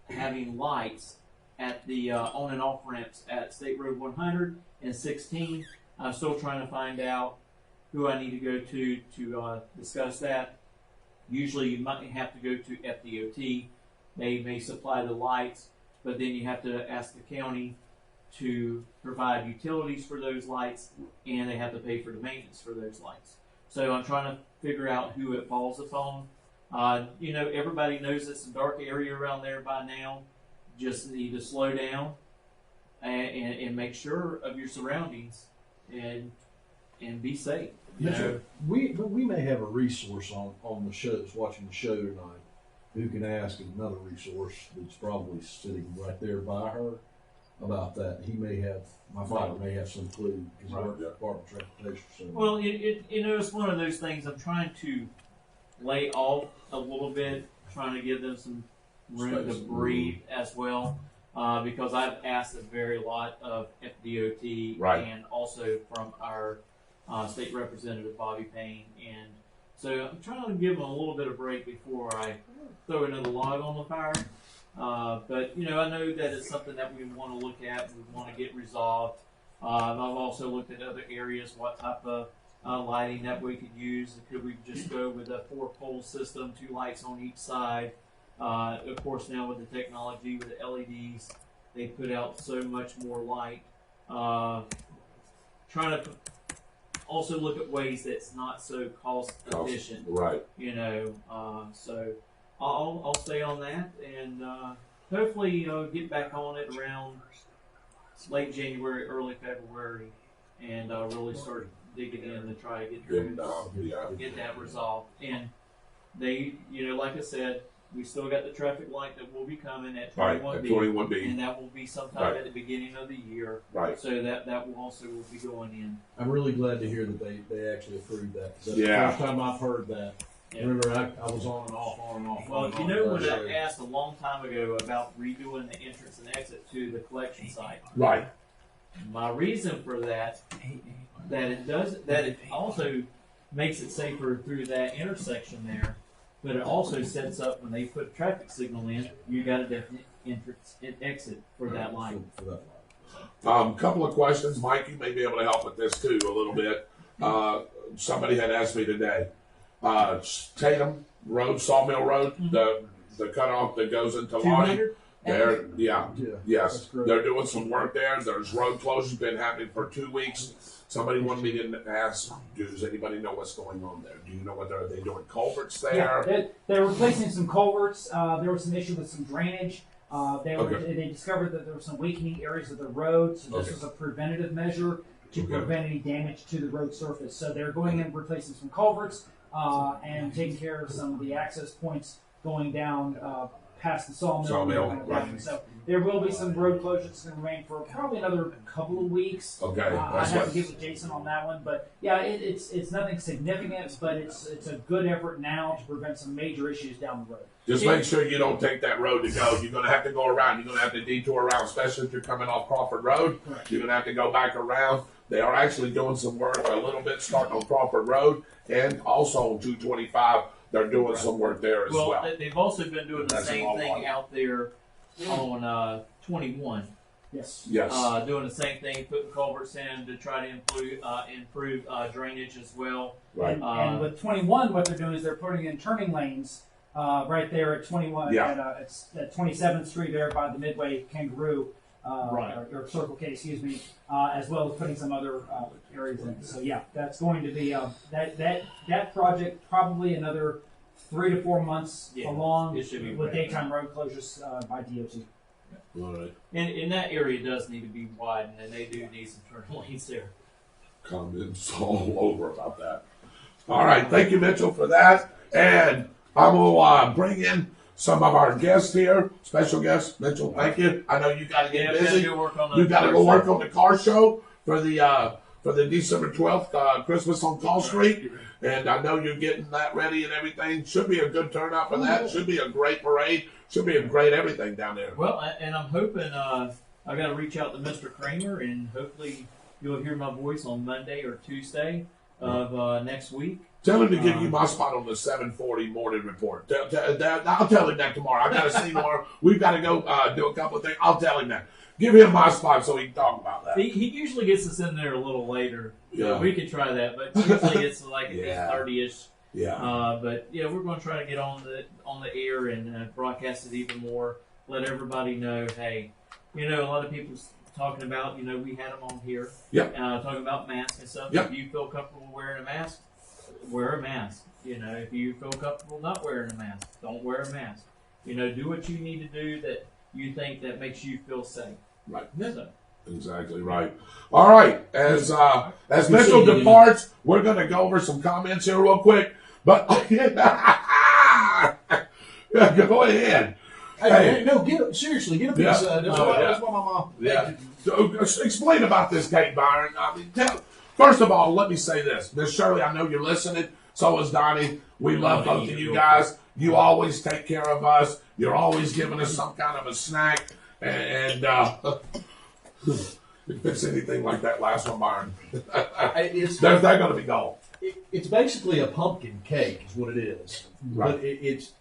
having lights at the on and off ramps at State Road 100 and 16. I'm still trying to find out who I need to go to discuss that. Usually you might have to go to FDOT. They may supply the lights, but then you have to ask the county to provide utilities for those lights, and they have to pay for the maintenance for those lights. So I'm trying to figure out who it falls upon. Everybody knows it's a dark area around there by now. Just need to slow down and make sure of your surroundings and be safe. We may have a resource on the show that's watching the show tonight who can ask another resource that's probably sitting right there by her about that. My father may have some clue because he worked at the Department of Transportation. So. Well, it's one of those things. I'm trying to lay off a little bit, trying to give them some room to breathe as well, because I've asked a very lot of FDOT and also from our state representative Bobby Payne, and so I'm trying to give them a little bit of break before I throw another log on the fire. But I know that it's something that we want to look at and we want to get resolved. I've also looked at other areas, what type of lighting that we could use. Could we just go with a 4-pole system, 2 lights on each side? Of course, now with the technology, with the LEDs, they put out so much more light. Trying to also look at ways that's not so cost efficient. Right. So I'll stay on that and hopefully get back on it around late January, early February, and really start digging in to try to get that resolved. And they, like I said, we still got the traffic light that will be coming at 21B, and that will be sometime at the beginning of the year. Right. So that will also be going in. I'm really glad to hear that they actually approved that. That's the first time I've heard that. Yeah. Remember, I was on and off. Well, when I asked a long time ago about redoing the entrance and exit to the collection site. Right. My reason for that it also makes it safer through that intersection there, but it also sets up when they put a traffic signal in, you got a definite entrance and exit for that line. Couple of questions. Mike, you may be able to help with this too a little bit. Somebody had asked me today. Tatum Road, Sawmill Road, the cutoff that goes into Lonnie. Yes, they're doing some work there. There's road closures been happening for 2 weeks. Somebody wanted me to ask, does anybody know what's going on there? Do you know what are they doing? Culverts there? Yeah, they're replacing some culverts. There was some issue with some drainage. They discovered that there were some weakening areas of the road, so this was a preventative measure to prevent any damage to the road surface. So they're going in and replacing some culverts and taking care of some of the access points going down past the sawmill. So there will be some road closures that's going to remain for probably another couple of weeks. Okay. I have to get with Jason on that one, but yeah, it's nothing significant, but it's a good effort now to prevent some major issues down the road. Just make sure you don't take that road to go. You're going to have to go around. You're going to have to detour around, especially if you're coming off Crawford Road. Correct. You're going to have to go back around. They are actually doing some work a little bit starting on Crawford Road and also on 225. They're doing some work there as well. Well, they've also been doing the same thing out there on 21. Yes. Doing the same thing, putting culverts in to try to improve drainage as well. Right. And with 21, what they're doing is they're putting in turning lanes right there at 21. It's at 27th Street there by the Midway Kangaroo. Or Circle K, excuse me, as well as putting some other areas in. So yeah, that's going to be that project probably another 3 to 4 months along with daytime road closures by DOT. Right. And that area does need to be widened, and they do need some turn lanes there. Comments all over about that. All right, thank you, Mitchell, for that. And I'm going to bring in some of our guests here, special guests. Mitchell, thank you. I know you got to get busy. You got to go work on the car show for the December 12th Christmas on Call Street, and I know you're getting that ready and everything. Should be a good turnout for that. Should be a great parade. Should be a great everything down there. Well, and I'm hoping I got to reach out to Mr. Kramer, and hopefully you'll hear my voice on Monday or Tuesday of next week. Tell him to give you my spot on the 7:40 morning report. I'll tell him that tomorrow. I got to see more. We've got to go do a couple of things. I'll tell him that. Give him my spot so he can talk about that. He usually gets us in there a little later. Yeah. We could try that, but usually it's like at Yeah. 8:30ish. Yeah. But yeah, we're going to try to get on the air and broadcast it even more. Let everybody know, hey, a lot of people's talking about, we had them on here. Yep. Talking about masks and stuff. Yep. If you feel comfortable wearing a mask, wear a mask. If you feel comfortable not wearing a mask, don't wear a mask. Do what you need to do that you think that makes you feel safe. Right. So. Exactly right. All right. As Mitchell departs, we're going to go over some comments here real quick. But go ahead. Hey, no, seriously, get a piece. Yeah. That's what my mom. Yeah. So, explain about this, Kate Byron. I mean, first of all, let me say this. Miss Shirley, I know you're listening. So is Donnie. We love both of you guys. You always take care of us. You're always giving us some kind of a snack. And if it's anything like that last one, Byron, they're going to be gone. It's basically a pumpkin cake, is what it is. Right. But it's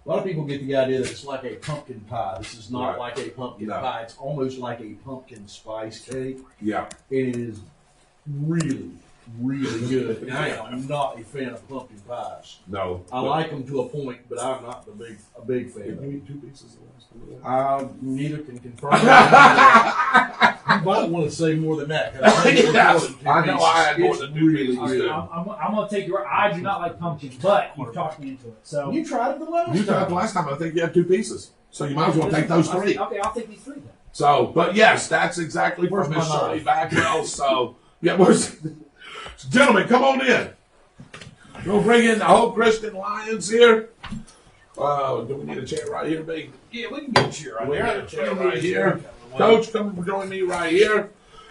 a lot of people get the idea that it's like a pumpkin pie. This is not Right. like a pumpkin No. pie. It's almost like a pumpkin spice cake. Yeah. It is really, really good. And I am not a fan of pumpkin pies. No. I like them to a point, but I'm not a big fan. Can you eat 2 pieces of last one? Neither can confirm. You might want to say more than that. 'Cause I think Yeah, more than two I know I had more pieces. than It's 2 really pieces, good. too. I'm going to take your. I do not like pumpkin, but you've talked me into it. So You tried it the last You tried time. the last time. I think you had 2 pieces. So you might as well take those 3. Okay, I'll take these 3 then. So, but yes, that's exactly Where's from Miss my Shirley knife? Bagwell. So, yeah, gentlemen, come on in. We'll bring in the whole Christian Lions here. Do we need a chair right here, B? Yeah, we can get a chair right We there. got a chair right here. Coach, come join me right here.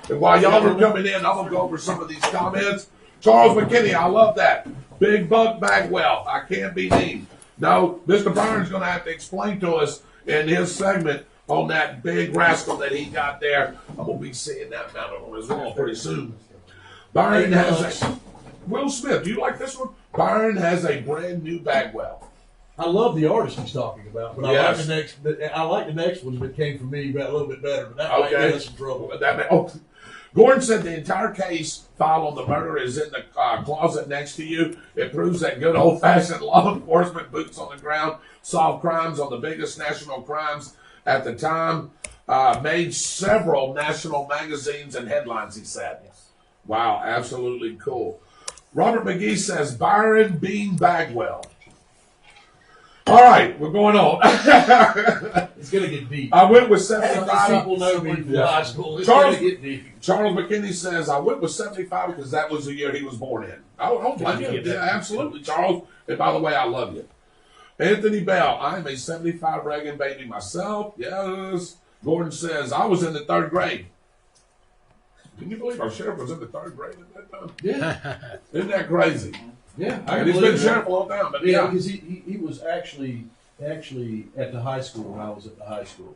And while y'all are coming in, I'm going to go over some of these comments. Charles McKinney, I love that. Big Buck Bagwell, I can't be mean. No, Mr. Byron's going to have to explain to us in his segment on that big rascal that he got there. I'm going to be seeing that mounted on his wall pretty soon. Byron has a... Will Smith, do you like this one? Byron has a brand new Bagwell. I love the artist he's talking about, but Yes. I like the next one that came from me a little bit better, but that might Okay. get us in trouble. Gordon said the entire case file on the murder is in the closet next to you. It proves that good old-fashioned law enforcement, boots on the ground, solved crimes on the biggest national crimes at the time. Made several national magazines and headlines, he said. Yes. Wow, absolutely cool. Robert McGee says, Byron Bean Bagwell. All right, we're going on. It's going to get deep. I went with Some 75. people know me from Yeah. high school. It's Charles- going to get deep. Charles McKinney says, I went with 75 because that was the year he was born in. I don't blame you. Yeah, absolutely, Charles. And by the way, I love you. Anthony Bell, I'm a 75 Reagan baby myself. Yes. Gordon says, I was in the 3rd grade. Can you believe our sheriff was in the 3rd grade at that time? Yeah, Isn't that crazy? yeah. And he's been sheriff a long time, but Yeah, yeah. because he was actually at the high school when I was at the high school.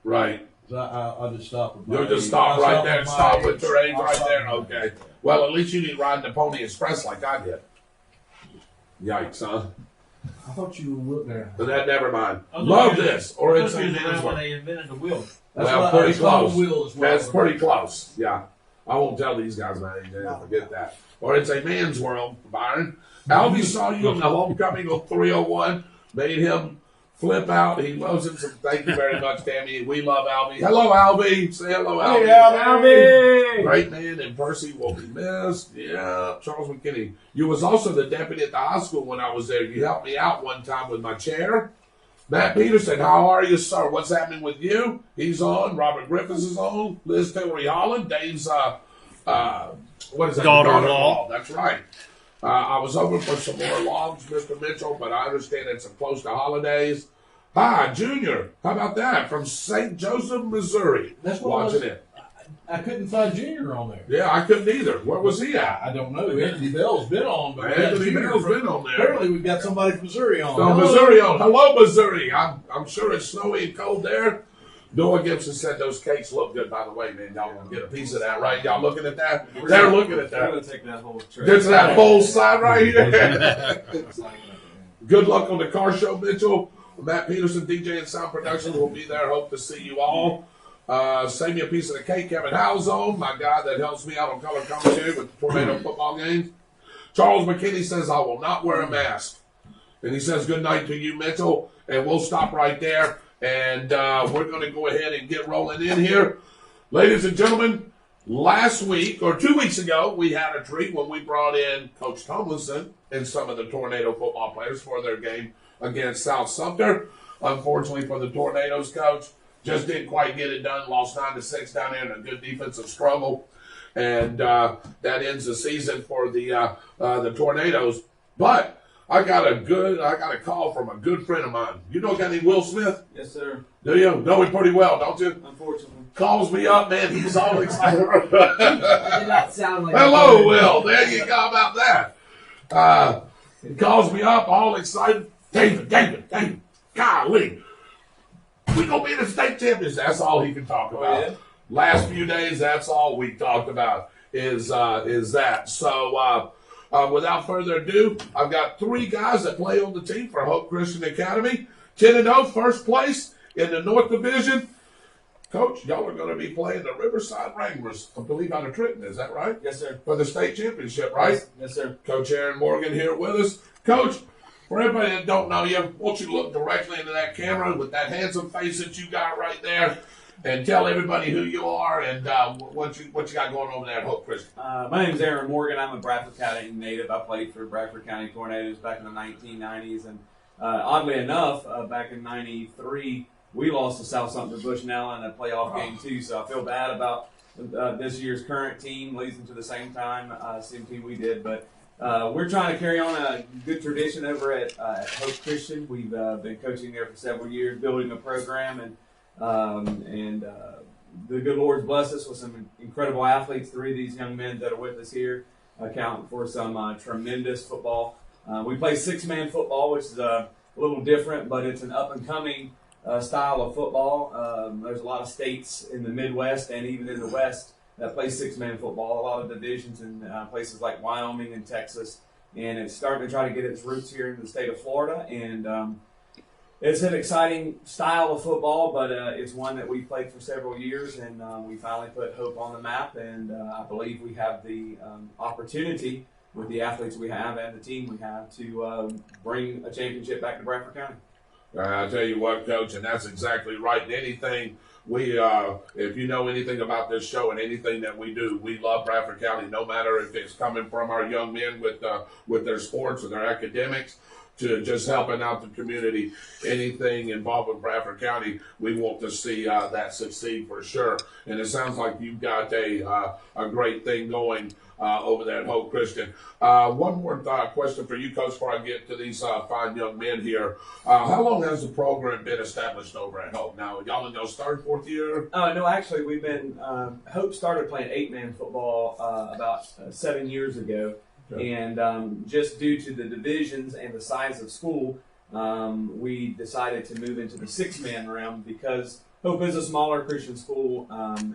Right. So I just stopped with my You'll just age. stop I right stopped there. with my Stop with age. your age I right stopped there. with my Okay. age. Well, at least you didn't ride the Pony Express like I did. Yikes, huh? I thought you were there. But that, never mind. I was Love looking- this. Or I it's was a looking man's around when work. they invented the wheel. Well, pretty close. Will as well. That's pretty close. Yeah. I won't tell these guys my age. They'll forget that. Or it's a man's world, Byron. Albie saw you in the homecoming of 301. Made him flip out. He loves him. So thank you very much, Tammy. We love Albie. Hello, Albie. Say hello, Albie. Albie! Great man, and Percy will be missed. Yeah, Charles McKinney. You was also the deputy at the high school when I was there. You helped me out one time with my chair. Matt Peterson, how are you, sir? What's happening with you? He's on. Robert Griffiths is on. Liz Tillery Holland. Dave's, what is that? Daughter-in-law. That's right. I was hoping for some more logs, Mr. Mitchell, but I understand it's close to holidays. Hi, Junior. How about that? From St. Joseph, Missouri. That's what I was- watching it. I couldn't find Junior on there. Yeah, I couldn't either. Where was he at? I don't know. Anthony Bell's been on, but we got Anthony Junior Bell's from- been on there. Apparently, we've got somebody from Missouri on. So Missouri on. Hello, Missouri. I'm sure it's snowy and cold there. Noah Gibson said those cakes look good, by the way, man. Y'all gonna get a piece of that, right? Y'all looking at that? They're looking at We're that. going to take that whole trip. This is that full side right here. Good luck on the car show, Mitchell. Matt Peterson, DJ and Sound Production will be there. Hope to see you all. Save me a piece of the cake, Kevin Halzone, my guy that helps me out on color commentary with the Tornado football games. Charles McKinney says, I will not wear a mask. And he says, good night to you, Mitchell. And we'll stop right there. And we're going to go ahead and get rolling in here. Ladies and gentlemen, last week or 2 weeks ago, we had a treat when we brought in Coach Tomlinson and some of the Tornado football players for their game against South Sumter. Unfortunately for the Tornadoes, Coach, just didn't quite get it done. Lost 9-6 down there in a good defensive struggle. And that ends the season for the Tornadoes. But I got a call from a good friend of mine. You know a guy named Will Smith? Yes, sir. Do you? Know him pretty well, don't you? Unfortunately. Calls me up, man. He's all excited. That did not sound like Hello, Will. There you go about that. He calls me up, all excited. David, golly. We going to be in the state champions. That's all he can talk about. Yeah. Last few days, that's all we talked about is that. So, without further ado, I've got 3 guys that play on the team for Hope Christian Academy. 10-0, first place in the North Division. Coach, y'all are going to be playing the Riverside Wranglers, I believe, out of Trenton. Is that right? Yes, sir. For the state championship, right? Yes, sir. Coach Aaron Morgan here with us. Coach, for everybody that don't know you, won't you look directly into that camera with that handsome face that you got right there and tell everybody who you are and what you got going over there at Hope Christian. My name is Aaron Morgan. I'm a Bradford County native. I played for Bradford County Tornadoes back in the 1990s. And oddly enough, back in 93, we lost to South Sumter Bushnell in a playoff game, too. So I feel bad about this year's current team losing to the same team we did. But we're trying to carry on a good tradition over at Hope Christian. We've been coaching there for several years, building a program, and the good Lord's blessed us with some incredible athletes. 3 of these young men that are with us here account for some tremendous football. We play 6-man football, which is a little different, but it's an up-and-coming style of football. There's a lot of states in the Midwest and even in the West that play 6-man football, a lot of divisions in places like Wyoming and Texas. And it's starting to try to get its roots here in the state of Florida. And it's an exciting style of football, but it's one that we've played for several years, and we finally put Hope on the map, and I believe we have the opportunity with the athletes we have and the team we have to bring a championship back to Bradford County. I'll tell you what, Coach, and that's exactly right. Anything if you know anything about this show and anything that we do, we love Bradford County, no matter if it's coming from our young men with their sports or their academics, to just helping out the community. Anything involved with Bradford County, we want to see that succeed for sure. And it sounds like you've got a great thing going over there at Hope Christian. One more question for you, Coach, before I get to these fine young men here. How long has the program been established over at Hope? Now, y'all in y'all's 3rd, 4th year? No, actually, we've been Hope started playing 8-man football about 7 years ago. Okay. And just due to the divisions and the size of school, we decided to move into the 6-man realm because Hope is a smaller Christian school,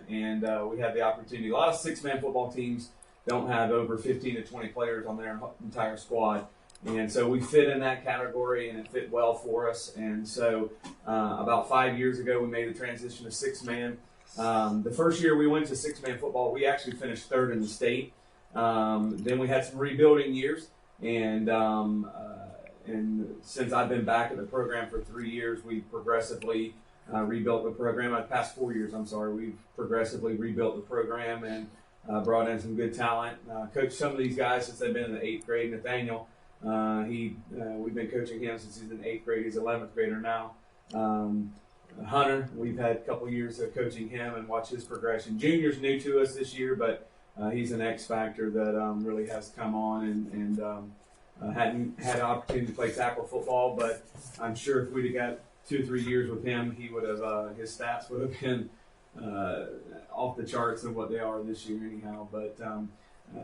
and we had the opportunity. A lot of 6-man football teams don't have over 15 to 20 players on their entire squad. And so we fit in that category, and it fit well for us. And so about 5 years ago, we made the transition to 6-man. The first year we went to 6-man football, we actually finished 3rd in the state. Then we had some rebuilding years, and since I've been back at the program for 3 years, we've progressively rebuilt the program. The past 4 years, we've progressively rebuilt the program and brought in some good talent. Coached some of these guys since they've been in the 8th grade. Nathaniel, we've been coaching him since he's in the 8th grade. He's an 11th grader now. Hunter, we've had a couple years of coaching him and watch his progression. Junior's new to us this year, but he's an X factor that really has come on and hadn't had an opportunity to play tackle football. But I'm sure if we'd have got 2 or 3 years with him, he would have his stats would have been off the charts of what they are this year, anyhow. But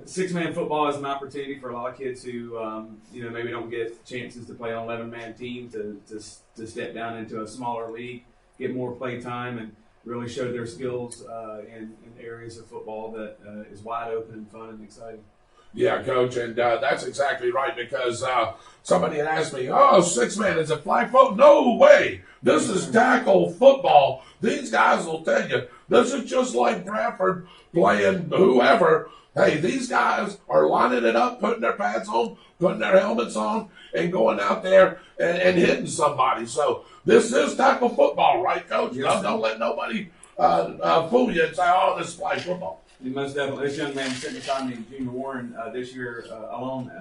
6-man football is an opportunity for a lot of kids who maybe don't get chances to play on 11-man team to step down into a smaller league, get more play time, and really show their skills in areas of football that is wide open and fun and exciting. Yeah, Coach, and that's exactly right, because somebody had asked me, 6-man, is it flag football? No way. This is tackle football. These guys will tell you, This is just like Bradford playing whoever. Hey, these guys are lining it up, putting their pads on, putting their helmets on, and going out there and hitting somebody. So this is tackle football, right, Coach? Yes, Don't let nobody fool you and say, oh, this is flag football. Most definitely. This young man sitting beside me, Junior Warren, this year alone,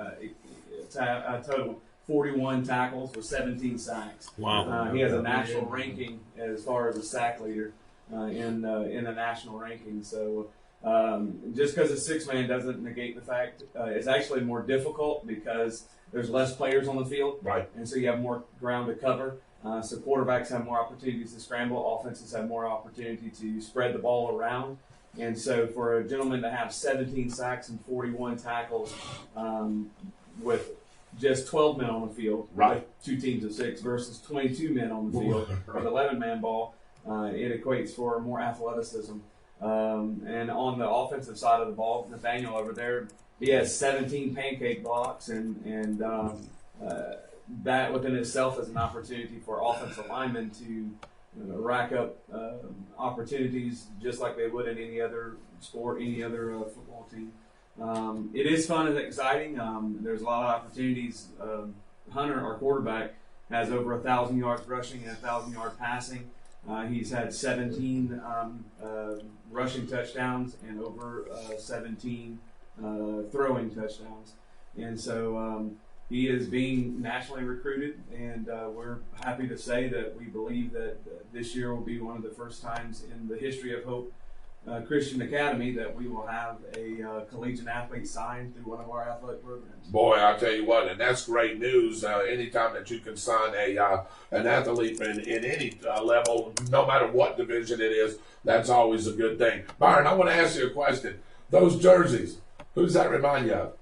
total 41 tackles with 17 sacks. Wow. He has a national ranking as far as a sack leader in the national ranking. So just because it's 6-man doesn't negate the fact it's actually more difficult because there's less players on the field. Right. And so you have more ground to cover. So quarterbacks have more opportunities to scramble. Offenses have more opportunity to spread the ball around. And so for a gentleman to have 17 sacks and 41 tackles with just 12 men on the field, right, 2 teams of 6 versus 22 men on the field with 11-man ball, it equates for more athleticism. And on the offensive side of the ball, Nathaniel over there, he has 17 pancake blocks, and that within itself is an opportunity for offensive linemen to rack up opportunities just like they would in any other sport, any other football team. It is fun and exciting. There's a lot of opportunities. Hunter, our quarterback, has over 1,000 yards rushing and 1,000 yards passing. He's had 17 rushing touchdowns and over 17 throwing touchdowns. And so he is being nationally recruited, and we're happy to say that we believe that this year will be one of the first times in the history of Hope Christian Academy that we will have a collegiate athlete signed through one of our athletic programs. Boy, I tell you what, and that's great news. Anytime that you can sign an athlete in any level, no matter what division it is, that's always a good thing. Byron, I want to ask you a question. Those jerseys, who does that remind you of?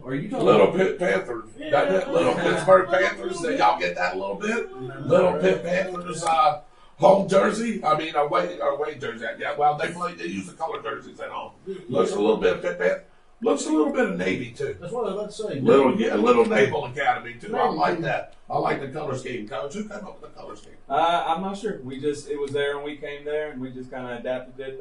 Are you talking Little Pitt Panthers. Little Pittsburgh Panthers. Y'all get that a little bit? Little Pitt Panthers home jersey. I mean, away jersey. Yeah, well, they use the color jerseys at home. Looks a little bit of Pitt Panthers. Looks a little bit of Navy too. That's what I was about to say. Little Naval Academy too. I like that. I like the color scheme. Coach, who came up with the color scheme? I'm not sure. It was there and we came there and we just kind of adapted it.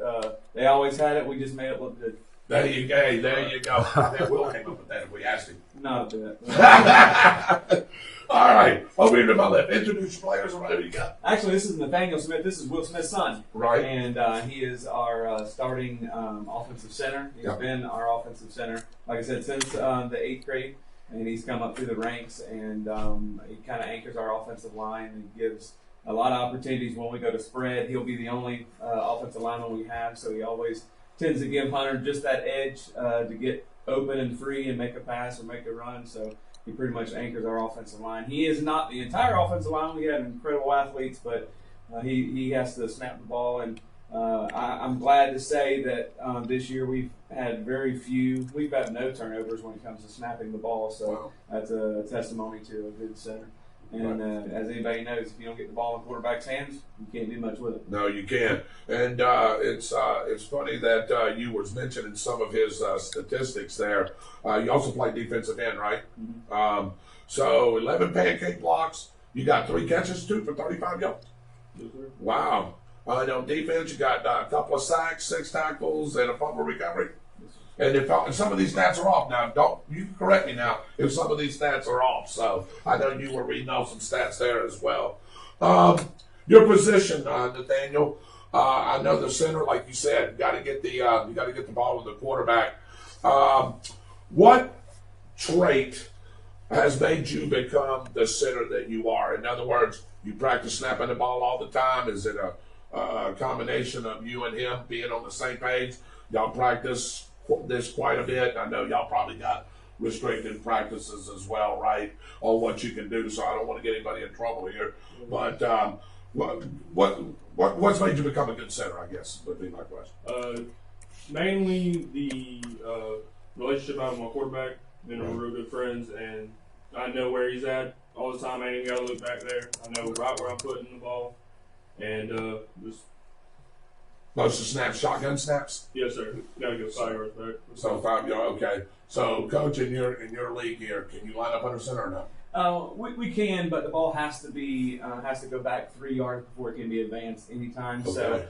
They always had it. We just made it look good. There you go. There you go. I bet Will came up with that if we asked him. Not a bit. All right. Over here to my left. Introduce your players or whatever you got. Actually, this is Nathaniel Smith. This is Will Smith's son. Right. And he is our starting offensive center. He's been our offensive center, like I said, since the 8th grade. And he's come up through the ranks, and he kind of anchors our offensive line and gives a lot of opportunities when we go to spread. He'll be the only offensive lineman we have, so he always tends to give Hunter just that edge to get open and free and make a pass or make a run. So he pretty much anchors our offensive line. He is not the entire offensive line. We have incredible athletes, but he has to snap the ball. And I'm glad to say that this year we've had we've had no turnovers when it comes to snapping the ball. So that's a testimony to a good center. And as anybody knows, if you don't get the ball in the quarterback's hands, you can't do much with it. No, you can't. And it's funny that you was mentioning some of his statistics there. You also play defensive end, right? Mm-hmm. So 11 pancake blocks. You got 3 catches, 2 for 35 yards. Yes, sir. Wow. On defense, you got a couple of sacks, 6 tackles, and a fumble recovery. And if some of these stats are off now, you can correct me now if some of these stats are off. So I know you were reading off some stats there as well. Your position, Nathaniel. I know the center, like you said, you got to get the ball with the quarterback. What trait has made you become the center that you are? In other words, you practice snapping the ball all the time. Is it a combination of you and him being on the same page? Y'all practice this quite a bit. I know y'all probably got restricted practices as well, right, on what you can do. So I don't want to get anybody in trouble here. But what's made you become a good center, I guess, would be my question. Mainly the relationship I have with my quarterback. We're real good friends, and I know where he's at all the time. I ain't got to look back there. I know right where I'm putting the ball. And just Most of the snaps, shotgun snaps? yes, sir. Got to go 5 yards back. So 5 yards, okay. So, Coach, in your league here, can you line up under center or no? We can, but the ball has to be has to go back 3 yards before it can be advanced anytime. Okay. So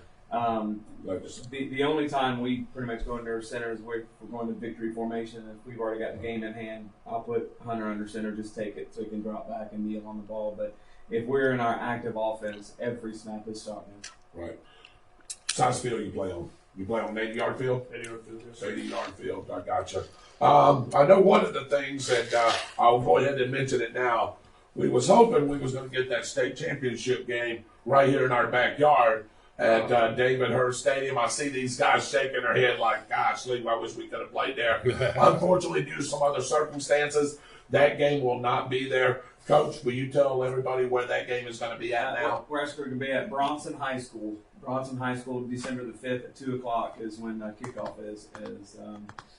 the only time we pretty much go into our center is we're going to victory formation. If we've already got the game in hand, I'll put Hunter under center, just take it so he can drop back and kneel on the ball. But if we're in our active offense, every snap is shotgun. Right. Size field you play on? You play on an 80-yard field? 80-yard field, yes. 80-yard field. I gotcha. I know one of the things that I'll go ahead and mention it now. We was hoping we was going to get that state championship game right here in our backyard at David Hurst Stadium. I see these guys shaking their head like, gosh, Lee, I wish we could have played there. Unfortunately, due to some other circumstances, that game will not be there. Coach, will you tell everybody where that game is going to be at now? We're actually going to be at Bronson High School. Bronson High School, December the 5th at 2 o'clock is when kickoff is.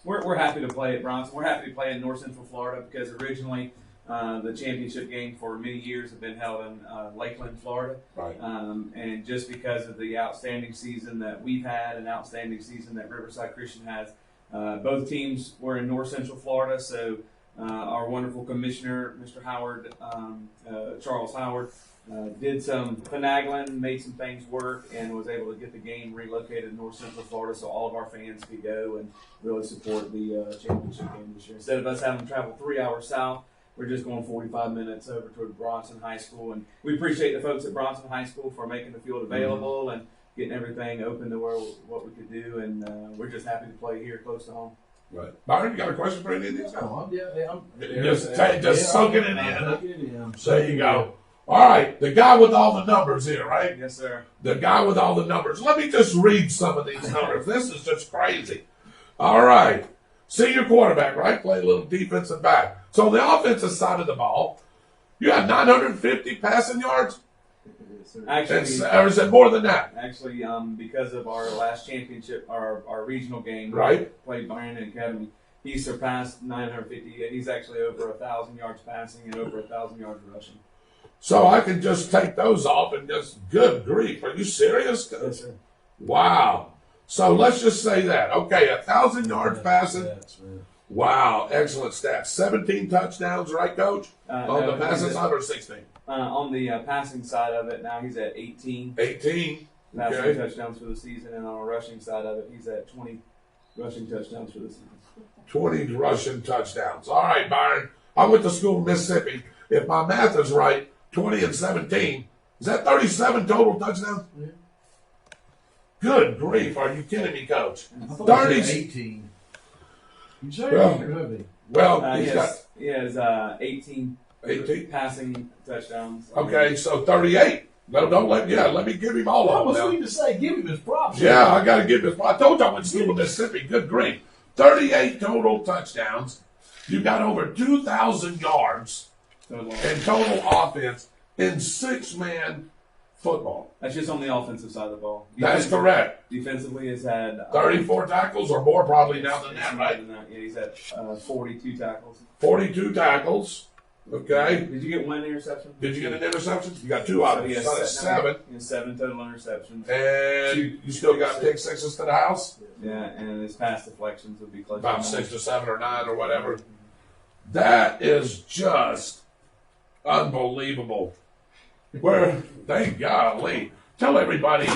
We're happy to play at Bronson. We're happy to play in North Central Florida because originally the championship game for many years have been held in Lakeland, Florida. Right. And just because of the outstanding season that we've had and outstanding season that Riverside Christian has, both teams were in North Central Florida. So our wonderful commissioner, Mr. Howard, Charles Howard, did some finagling, made some things work, and was able to get the game relocated to North Central Florida so all of our fans could go and really support the championship game this year. Instead of us having to travel 3 hours south, we're just going 45 minutes over to Bronson High School. And we appreciate the folks at Bronson High School for making the field available and getting everything open to what we could do. And we're just happy to play here close to home. Right. Byron, you got a question for any of these guys? I'm Just soaking it in. in. There you go. All right, the guy with all the numbers here, right? Yes, sir. The guy with all the numbers. Let me just read some of these numbers. This is just crazy. All right. Senior quarterback, right? Play a little defensive back. So on the offensive side of the ball, you have 950 passing yards? Actually, Or is it more than that? Actually, because of our last championship, our regional game, Right. Played Brandon Academy, he surpassed 950. And he's actually over 1,000 yards passing and over 1,000 yards rushing. So I can just take those off and just, good grief. Are you serious? Yes, sir. Wow. So let's just say that. Okay, 1,000 yards passing. Wow, excellent stats. 17 touchdowns, right, Coach? On the passing side or 16? On the passing side of it, now he's at 18. 18. Passing Okay. touchdowns for the season, and on the rushing side of it, he's at 20 rushing touchdowns for the season. 20 rushing touchdowns. All right, Byron. I went to school in Mississippi. If my math is right, 20 and 17. Is that 37 total touchdowns? Yeah. Good grief. Are you kidding me, Coach? I thought 30. it was 18. You say Well, 100. Well, he's got He has 18 18. passing touchdowns. Okay, so 38. No, don't let me give him all I of was them. going to say, give him his props. Yeah, I got to give this. I told you I went to school in Mississippi. Good grief. 38 total touchdowns. You got over 2,000 yards in total offense in 6-man football. That's just on the offensive side of the ball. That's correct. Defensively, has had 34 tackles or more probably now than that, right? Yeah, he's had 42 tackles. 42 tackles. Okay. Did you get one interception? Did you get an interception? You got 2 out of it. So that's 7. He has 7 total interceptions. And you still got pick sixes to the house? Yeah, and his pass deflections would be close About to 6 or 7 or 9 or whatever. That is just unbelievable. Where, thank golly. Tell everybody.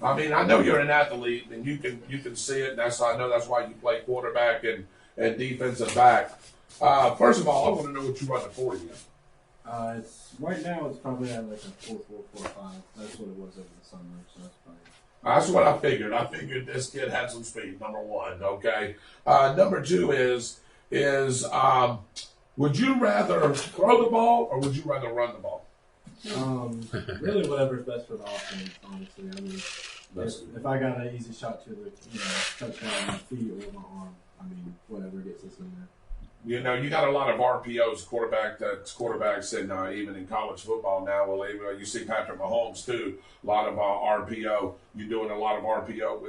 I mean, I know you're an athlete and you can see it. I know that's why you play quarterback and defensive back. First of all, I want to know what you run the 40 in. It's right now. It's probably at like a 4.45. That's what it was over the summer. So that's probably. That's what I figured. I figured this kid had some speed. Number 1, okay. Number 2 is would you rather throw the ball or would you rather run the ball? Really, whatever's best for the offense. Honestly, I mean, if I got an easy shot to the touchdown on my feet or my arm, I mean, whatever gets us in there. You know, you got a lot of RPOs, quarterbacks even in college football now. Well, you see Patrick Mahomes too. A lot of RPO. You doing a lot of RPO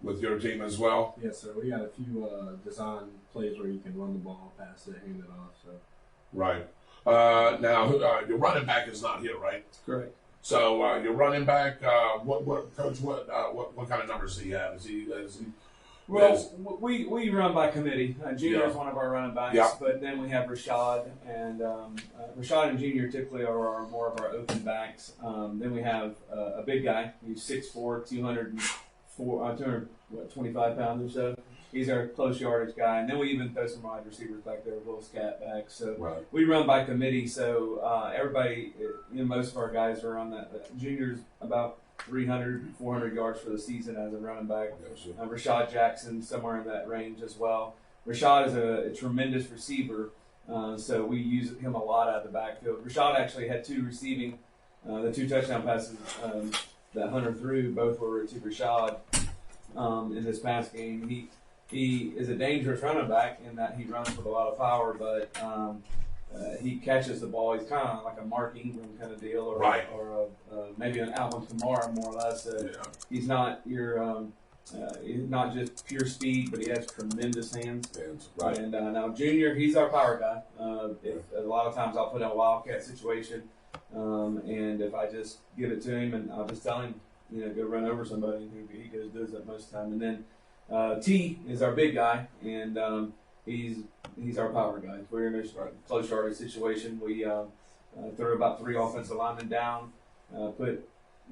with your team as well? Yes, sir. We got a few design plays where you can run the ball, pass it, hand it off. So. Right. Now your running back is not here, right? Correct. So your running back, what kind of numbers does he have? Is he Well, we run by committee. Junior is Yeah. one of our running backs, Yeah. but then we have Rashad, and Rashad and Junior typically are more of our open backs. Then we have a big guy. He's 6'4", 225 pounds or so. He's our close yardage guy, and then we even throw some wide receivers back there, little scat backs. So Right. we run by committee. So everybody, most of our guys are on that. Junior's about 300, 400 yards for the season as a running back. Rashad Jackson, somewhere in that range as well. Rashad is a tremendous receiver, so we use him a lot out of the backfield. Rashad actually had two receiving, the 2 touchdown passes that Hunter threw, both were to Rashad in this past game. He is a dangerous running back in that he runs with a lot of power, but he catches the ball. He's kind of like a Mark Ingram kind of deal, or Right. or maybe an Alvin Kamara more or less. He's not he's not just pure speed, but he has tremendous hands. Right. And now Junior, he's our power guy. A lot of times I'll put in a wildcat situation, and if I just give it to him and I'll just tell him, go run over somebody, he does that most of the time. And then T is our big guy, and he's our power guy. We're in a close yardage situation. We threw about 3 offensive linemen down, put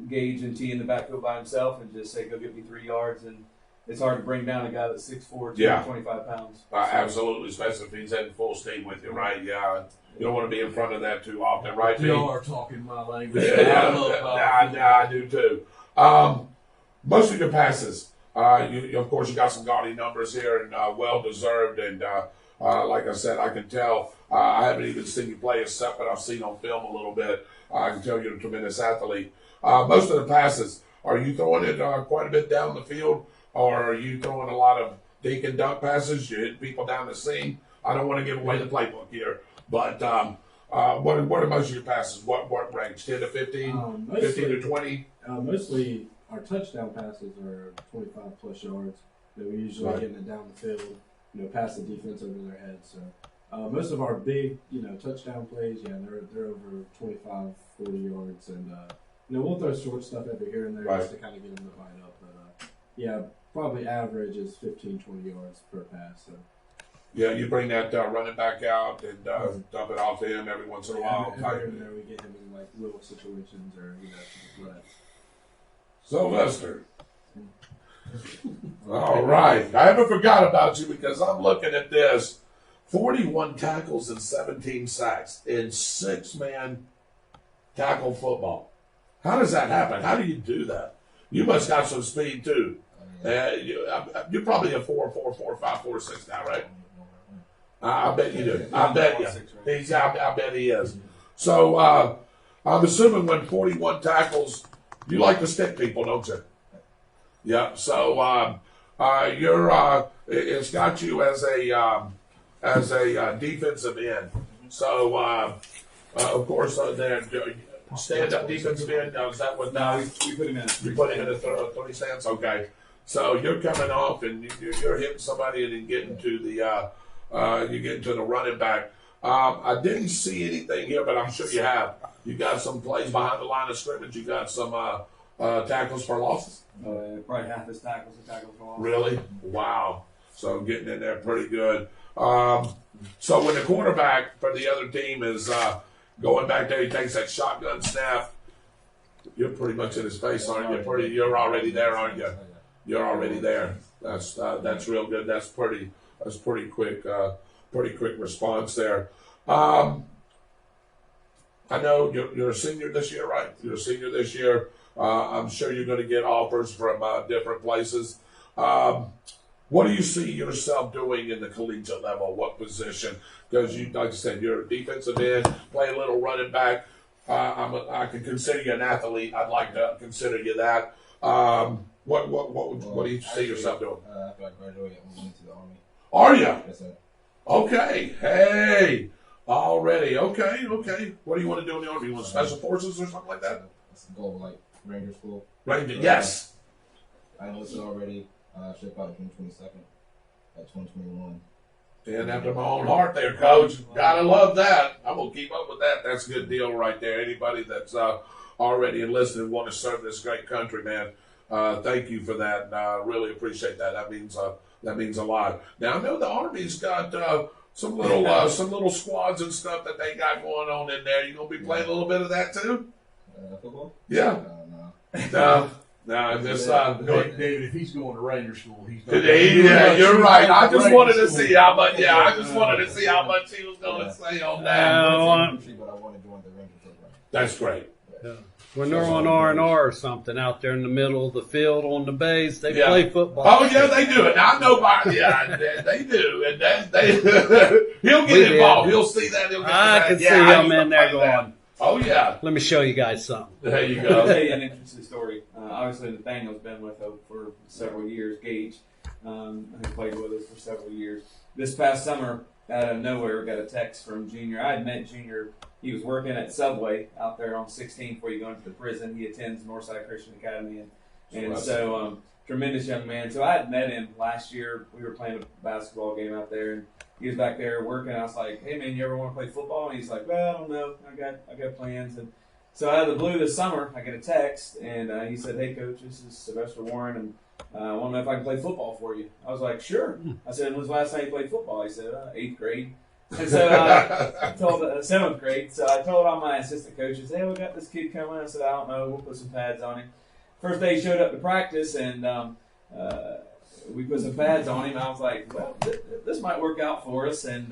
Gage and T in the backfield by himself, and just say, "Go get me 3 yards." And it's hard to bring down a guy that's 6'4", 225 pounds. Absolutely, especially if he's heading full steam with you, right? Yeah. You don't want to be in front of that too often, right? Y'all are talking my language. I do too. Most of your passes, of course, you got some gaudy numbers here, and well deserved. And like I said, I can tell. I haven't even seen you play except but I've seen on film a little bit. I can tell you're a tremendous athlete. Most of the passes, are you throwing it quite a bit down the field, or are you throwing a lot of dink and dunk passes? You hit people down the seam. I don't want to give away the playbook here, but what are most of your passes? What range? 10 to 15, 15 to 20? Mostly our touchdown passes are 25 plus yards. That we usually getting it down the field, past the defense over their heads. So most of our big, touchdown plays, they're over 25, 40 yards, and we'll throw short stuff every here and there just to kind of get them to bite up. But probably average is 15, 20 yards per pass. So. Yeah, you bring that running back out and dump it off to him every once in a while. Here and there we get him in like little situations or threats. Sylvester. All right. I haven't forgot about you because I'm looking at this. 41 tackles and 17 sacks in 6-man tackle football. How does that happen? How do you do that? You must have some speed too. You're probably a 4.5, 4.6 now, right? I bet you do. I bet you. I bet he is. So I'm assuming when 41 tackles, you like to stick people, don't you? Yeah. So it's got you as a defensive end. So of course they're stand-up defensive end. Is that what? No, we put him in. You put him in a 30 stance. Okay. So you're coming off and you're hitting somebody and then getting to the running back. I didn't see anything here, but I'm sure you have. You got some plays behind the line of scrimmage. You got some tackles for losses. Probably half his tackles are tackles for losses. Really? Wow. So getting in there pretty good. So when the quarterback for the other team is going back there, he takes that shotgun snap. You're pretty much in his face, aren't you? You're already there, aren't you? You're already there. That's real good. That's pretty quick. Pretty quick response there. I know you're a senior this year, right? You're a senior this year. I'm sure you're going to get offers from different places. What do you see yourself doing in the collegiate level? What position? Because you, like I said, you're a defensive end, play a little running back. I can consider you an athlete. I'd like to consider you that. What do you see yourself doing? After I graduate, I'm moving to the Army. Are you? Yes, sir. Okay. Hey. Already. Okay. What do you want to do in the Army? You want special forces or something like that? That's the goal, like Ranger School. Ranger. Yes. I enlisted already. Shipped out June 22nd at 2021. And after my own heart there, Coach. Gotta love that. I'm going to keep up with that. That's a good deal right there. Anybody that's already enlisted and want to serve this great country, man, thank you for that. And I really appreciate that. That means a lot. Now I know the Army's got some little squads and stuff that they got going on in there. You gonna be playing a little bit of that too? Football? Yeah. No. No, just David, if he's going to Ranger school, he's not. yeah, you're right. I just wanted to see how much. Yeah, I just wanted to see how much he was going to say on that. But I want to join the Ranger program. That's great. Yeah. When they're on R&R or something out there in the middle of the field on the base, they Yeah. play football. Oh yeah, they do it. I know by they do, and he'll get involved. He'll see that. He'll get I can that. see Yeah, him in there that. going, Oh yeah. let me show you guys something. There you I'll go. tell you an interesting story. Obviously, Nathaniel's been with us for several years. Gage, who played with us for several years. This past summer, out of nowhere, got a text from Junior. I had met Junior. He was working at Subway out there on 16th before you go into the prison. He attends Northside Christian Academy, and so tremendous young man. So I had met him last year. We were playing a basketball game out there, and he was back there working. I was like, "Hey man, you ever want to play football?" And he's like, "Well, I don't know. I got plans." And so out of the blue this summer, I get a text, and he said, "Hey coach, this is Sylvester Warren, and I want to know if I can play football for you." I was like, "Sure." I said, "When's the last time you played football?" He said, "8th grade." And so I told 7th grade. So I told all my assistant coaches, "Hey, we got this kid coming." I said, "I don't know. We'll put some pads on him." First day he showed up to practice, and we put some pads on him. I was like, "Well, this might work out for us." And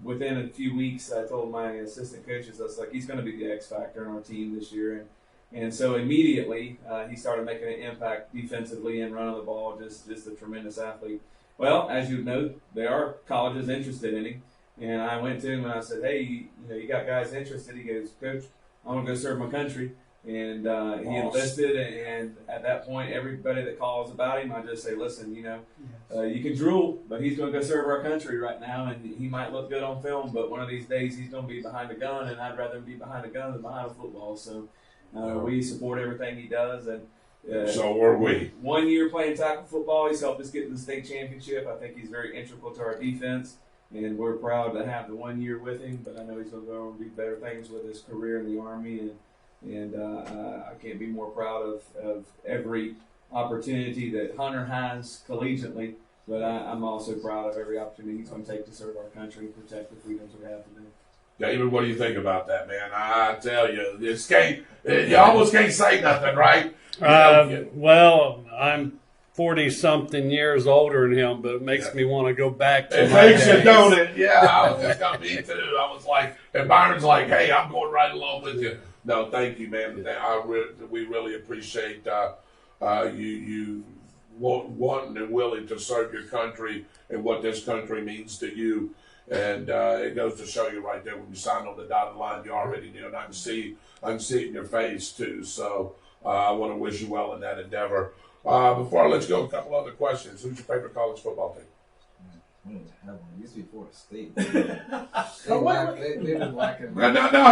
within a few weeks, I told my assistant coaches, I was like, "He's going to be the X factor on our team this year." And so immediately he started making an impact defensively and running the ball. Just a tremendous athlete. Well, as you know, there are colleges interested in him. And I went to him and I said, "Hey, you got guys interested?" He goes, "Coach, I want to go serve my country." And he enlisted, and at that point, everybody that calls about him, I just say, "Listen, you can drool, but he's going to go serve our country right now, and he might look good on film, but one of these days he's going to be behind a gun, and I'd rather him be behind a gun than behind a football." So we support everything he does, and so are we. 1 year playing tackle football, he's helped us get to the state championship. I think he's very integral to our defense, and we're proud to have the 1 year with him. But I know he's going to go and do better things with his career in the Army, and I can't be more proud of every opportunity that Hunter has collegiately. But I'm also proud of every opportunity he's going to take to serve our country and protect the freedoms we have today. David, what do you think about that, man? I tell you, you almost can't say nothing, right? Well, I'm 40-something years older than him, but it makes me want to go back to It my makes you, days. don't it? Yeah, I was just me too. I was like, and Byron's like, "Hey, I'm going right along with you." No, thank you, man. We really appreciate you wanting and willing to serve your country and what this country means to you. And it goes to show you right there when you sign on the dotted line, you already knew, and I can see it in your face too. So I want to wish you well in that endeavor. Before I let you go, a couple other questions. Who's your favorite college football team? It used to be Florida State. Now,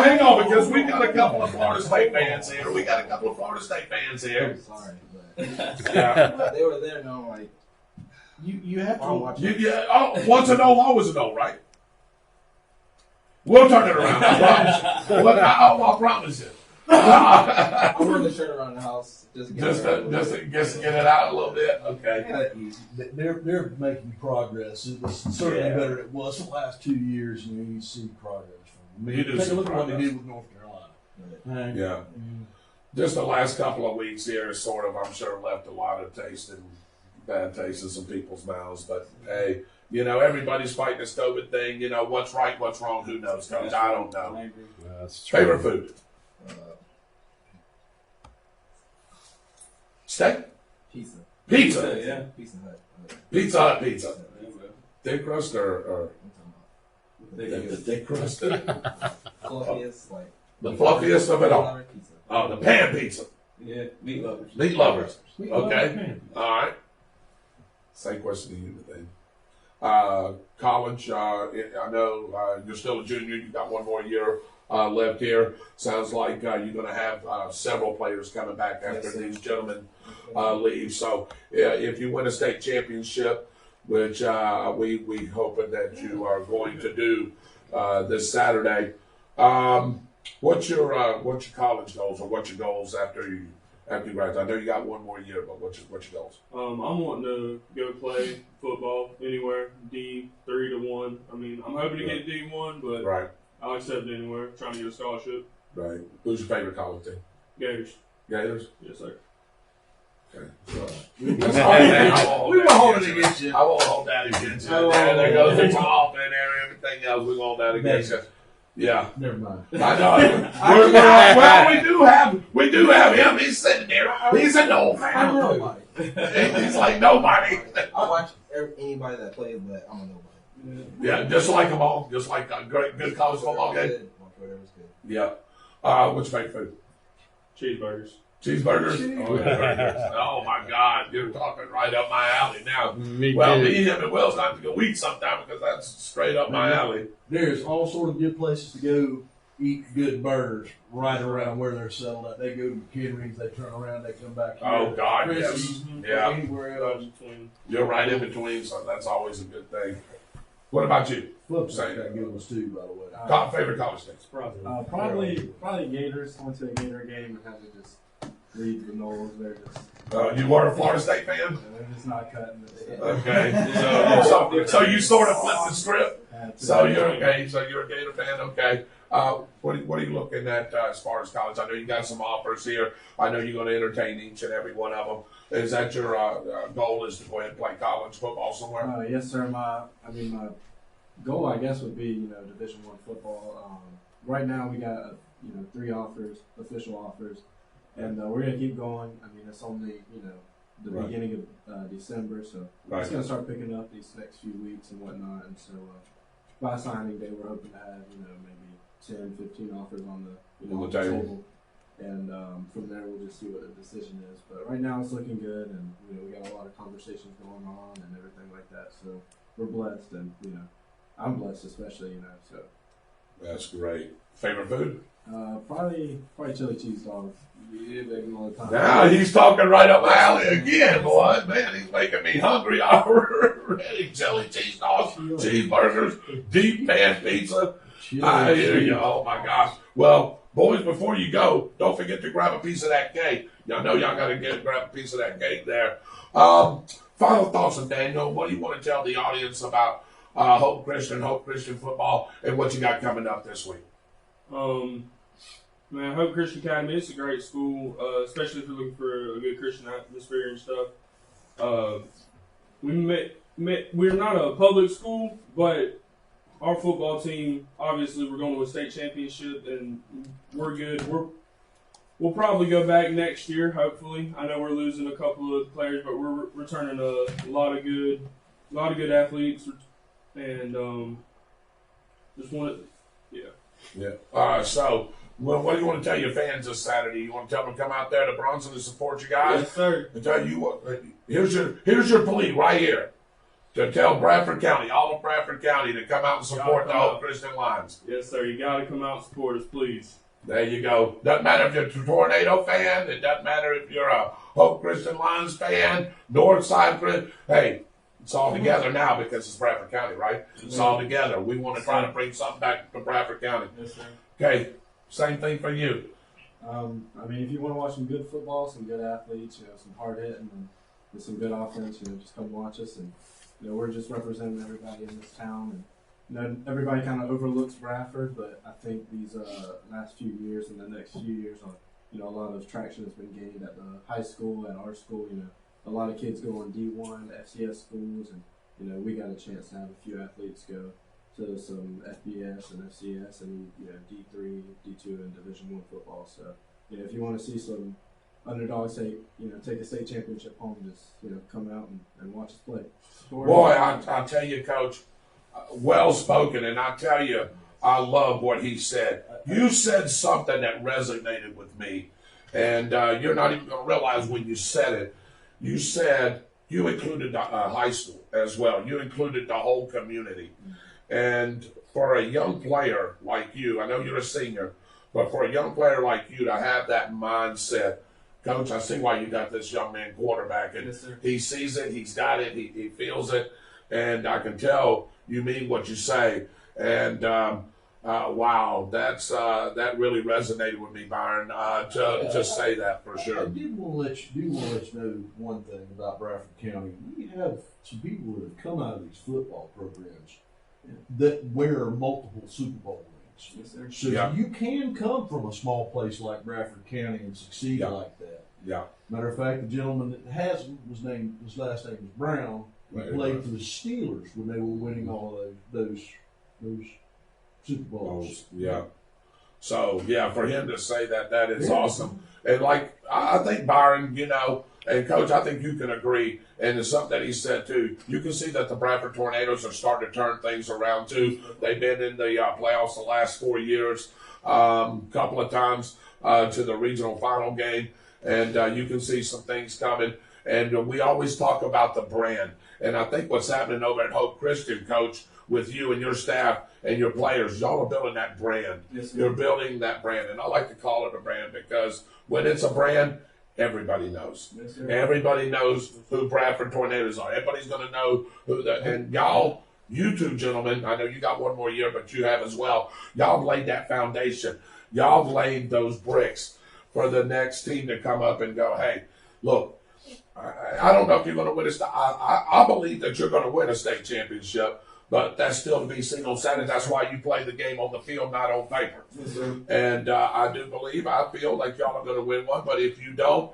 hang on, because we got a couple of Florida State fans here. Sorry, but they were there. No, like You have I'll to. watch it. Once a no, always a no, right? We'll turn it around. I promise you. I'm wearing the shirt around the house just to Get it out a little bit. Okay. They're making progress. It's certainly better than it was the last 2 years, and you see progress from them. You do Take see a look at what they progress. did with North Carolina. Yeah. Just the last couple of weeks here, sort of, I'm sure, left a lot of bad taste in some people's mouths. But hey, everybody's fighting this COVID thing. What's right, what's wrong, who knows, Coach? I don't know. I agree. That's true. Favorite food? Steak? Pizza. Pizza. Yeah. Pizza Hut. Pizza Hut pizza. Thick crust or the thick crust? Fluffiest, like The fluffiest of it all. pizza. Oh, the pan pizza. Yeah, meat lovers. Meat lovers. Okay. All right. Same question to you, Nathan. College, I know you're still a junior. You've got one more year left here. Sounds like you're going to have several players coming back after these gentlemen leave. So if you win a state championship, which we hoping that you are going to do this Saturday, what's your college goals, or what's your goals after And congrats. I know you got one more year, but what's your goals? I'm wanting to go play football anywhere, D3 to 1. I mean, I'm hoping to get D1, but Right. I'll accept anywhere. Trying to get a scholarship. Right. Who's your favorite college team? Gators. Gators? Yes, sir. Okay. We won't hold it against you. I won't hold that against you. Oh. There goes the top and everything else. We won't hold that against you. Yeah. Never mind. I know. Well, we do have him. He's sitting there. He's a no fan. Nobody. He's like nobody. I watch anybody that plays, but I'm a nobody. Yeah, just like them all. Just like a good college football game. Good. Whatever's good. Yeah. What's your favorite food? Cheeseburgers. Cheeseburgers? Oh, yeah, burgers. Oh, my God. You're talking right up my alley now. Me Well, too. me, him, and Will's not to go eat sometime because that's straight up my alley. There's all sort of good places to go eat good burgers right around where they're settled at. They go to McHenry's, they turn around, they come back here. Oh, God, Chrissy's, yes. Yeah. Anywhere else. You're right in between, so that's always a good thing. What about you? Flip's got good ones too, by the way. Favorite college teams? Probably Gators. I went to a Gator game and had to just leave the Knowles. They're just You were a Florida State fan? they're just not cutting it. Okay. So you sort of flipped the script? So you're a Gator fan, okay. What are you looking at as far as college? I know you got some offers here. I know you're going to entertain each and every one of them. Is that your goal? Is to go ahead and play college football somewhere? Yes, sir. My goal, I guess, would be Division I football. Right now, we got 3 offers, official offers, and we're gonna keep going. I mean, it's only the Right. beginning of December, so Right. it's gonna start picking up these next few weeks and whatnot. And so by signing day, we're hoping to have maybe 10, 15 offers on the On the table. And from there, we'll just see what the decision is. But right now, it's looking good, and we got a lot of conversations going on and everything like that. So we're blessed, and I'm blessed, especially So That's great. Favorite food? probably chili cheese dogs. Yeah, make them all the time. Now he's talking right up my alley again, boy. Man, he's making me hungry already. Chili cheese dogs, cheeseburgers, deep pan pizza. I hear you. Oh my gosh. Well, boys, before you go, don't forget to grab a piece of that cake. Y'all know y'all got to grab a piece of that cake there. Final thoughts on Daniel. What do you want to tell the audience about Hope Christian football, and what you got coming up this week? Man, Hope Christian Academy, it's a great school, especially if you're looking for a good Christian atmosphere and stuff. We're not a public school, but our football team, obviously, we're going to a state championship, and we're good. We'll probably go back next year, hopefully. I know we're losing a couple of players, but we're returning a lot of good athletes, and just want to, Yeah. So, what do you want to tell your fans this Saturday? You want to tell them to come out there to Bronson to support you guys? Yes, sir. And tell you what, here's your plea right here. To tell Bradford County, all of Bradford County, to come out and support the Hope Christian Lions. Yes, sir. You got to come out and support us, please. There you go. Doesn't matter if you're a Tornado fan. It doesn't matter if you're a Hope Christian Lions fan, Northside Christian. Hey, it's all together now because it's Bradford County, right? It's all together. We want to try to bring something back to Bradford County. Yes, sir. Okay, same thing for you. I mean, if you want to watch some good football, some good athletes, some hard hitting, and with some good offense, just come watch us. And we're just representing everybody in this town. And everybody kind of overlooks Bradford, but I think these last few years and the next few years, a lot of traction has been gained at the high school, at our school. A lot of kids go on D1, FCS schools, and we got a chance to have a few athletes go to some FBS and FCS and D3, D2, and Division I football. So if you want to see some underdogs take a state championship home, just come out and watch us play. Boy, I tell you, Coach, well spoken, and I tell you, I love what he said. You said something that resonated with me, and you're not even going to realize when you said it. You said you included the high school as well. You included the whole community. And for a young player like you, I know you're a senior, but for a young player like you to have that mindset, Coach, I see why you got this young man quarterback. And Yes, sir. he sees it, he's got it, he feels it, and I can tell you mean what you say. And Wow, that really resonated with me, Byron. To say that for I sure. did want to let you know one thing about Bradford County. We have some people that have come out of these football programs that wear multiple Super Bowl rings. Yes, sir. So Yeah. you can come from a small place like Bradford County and succeed Yeah. like that. Yeah. Matter of fact, the gentleman that has him, his last name was Brown. He Right, played right. for the Steelers when they were winning all of those Super Bowls. Yeah. So yeah, for him to say that is awesome. And like I think Byron, and Coach, I think you can agree. And it's something that he said too. You can see that the Bradford Tornadoes are starting to turn things around too. They've been in the playoffs the last 4 years, couple of times to the regional final game, and you can see some things coming. And we always talk about the brand. And I think what's happening over at Hope Christian, Coach, with you and your staff and your players, y'all are building that brand. Yes, sir. You're building that brand. And I like to call it a brand because when it's a brand, everybody knows. Yes, sir. Everybody knows who Bradford Tornadoes are. Everybody's going to know who and y'all, you two gentlemen, I know you got one more year, but you have as well. Y'all have laid that foundation. Y'all have laid those bricks for the next team to come up and go, hey, look, I don't know if you're going to win a state. I believe that you're going to win a state championship, but that's still to be seen on Saturday. That's why you play the game on the field, not on paper. Yes, sir. And I feel like y'all are going to win one. But if you don't,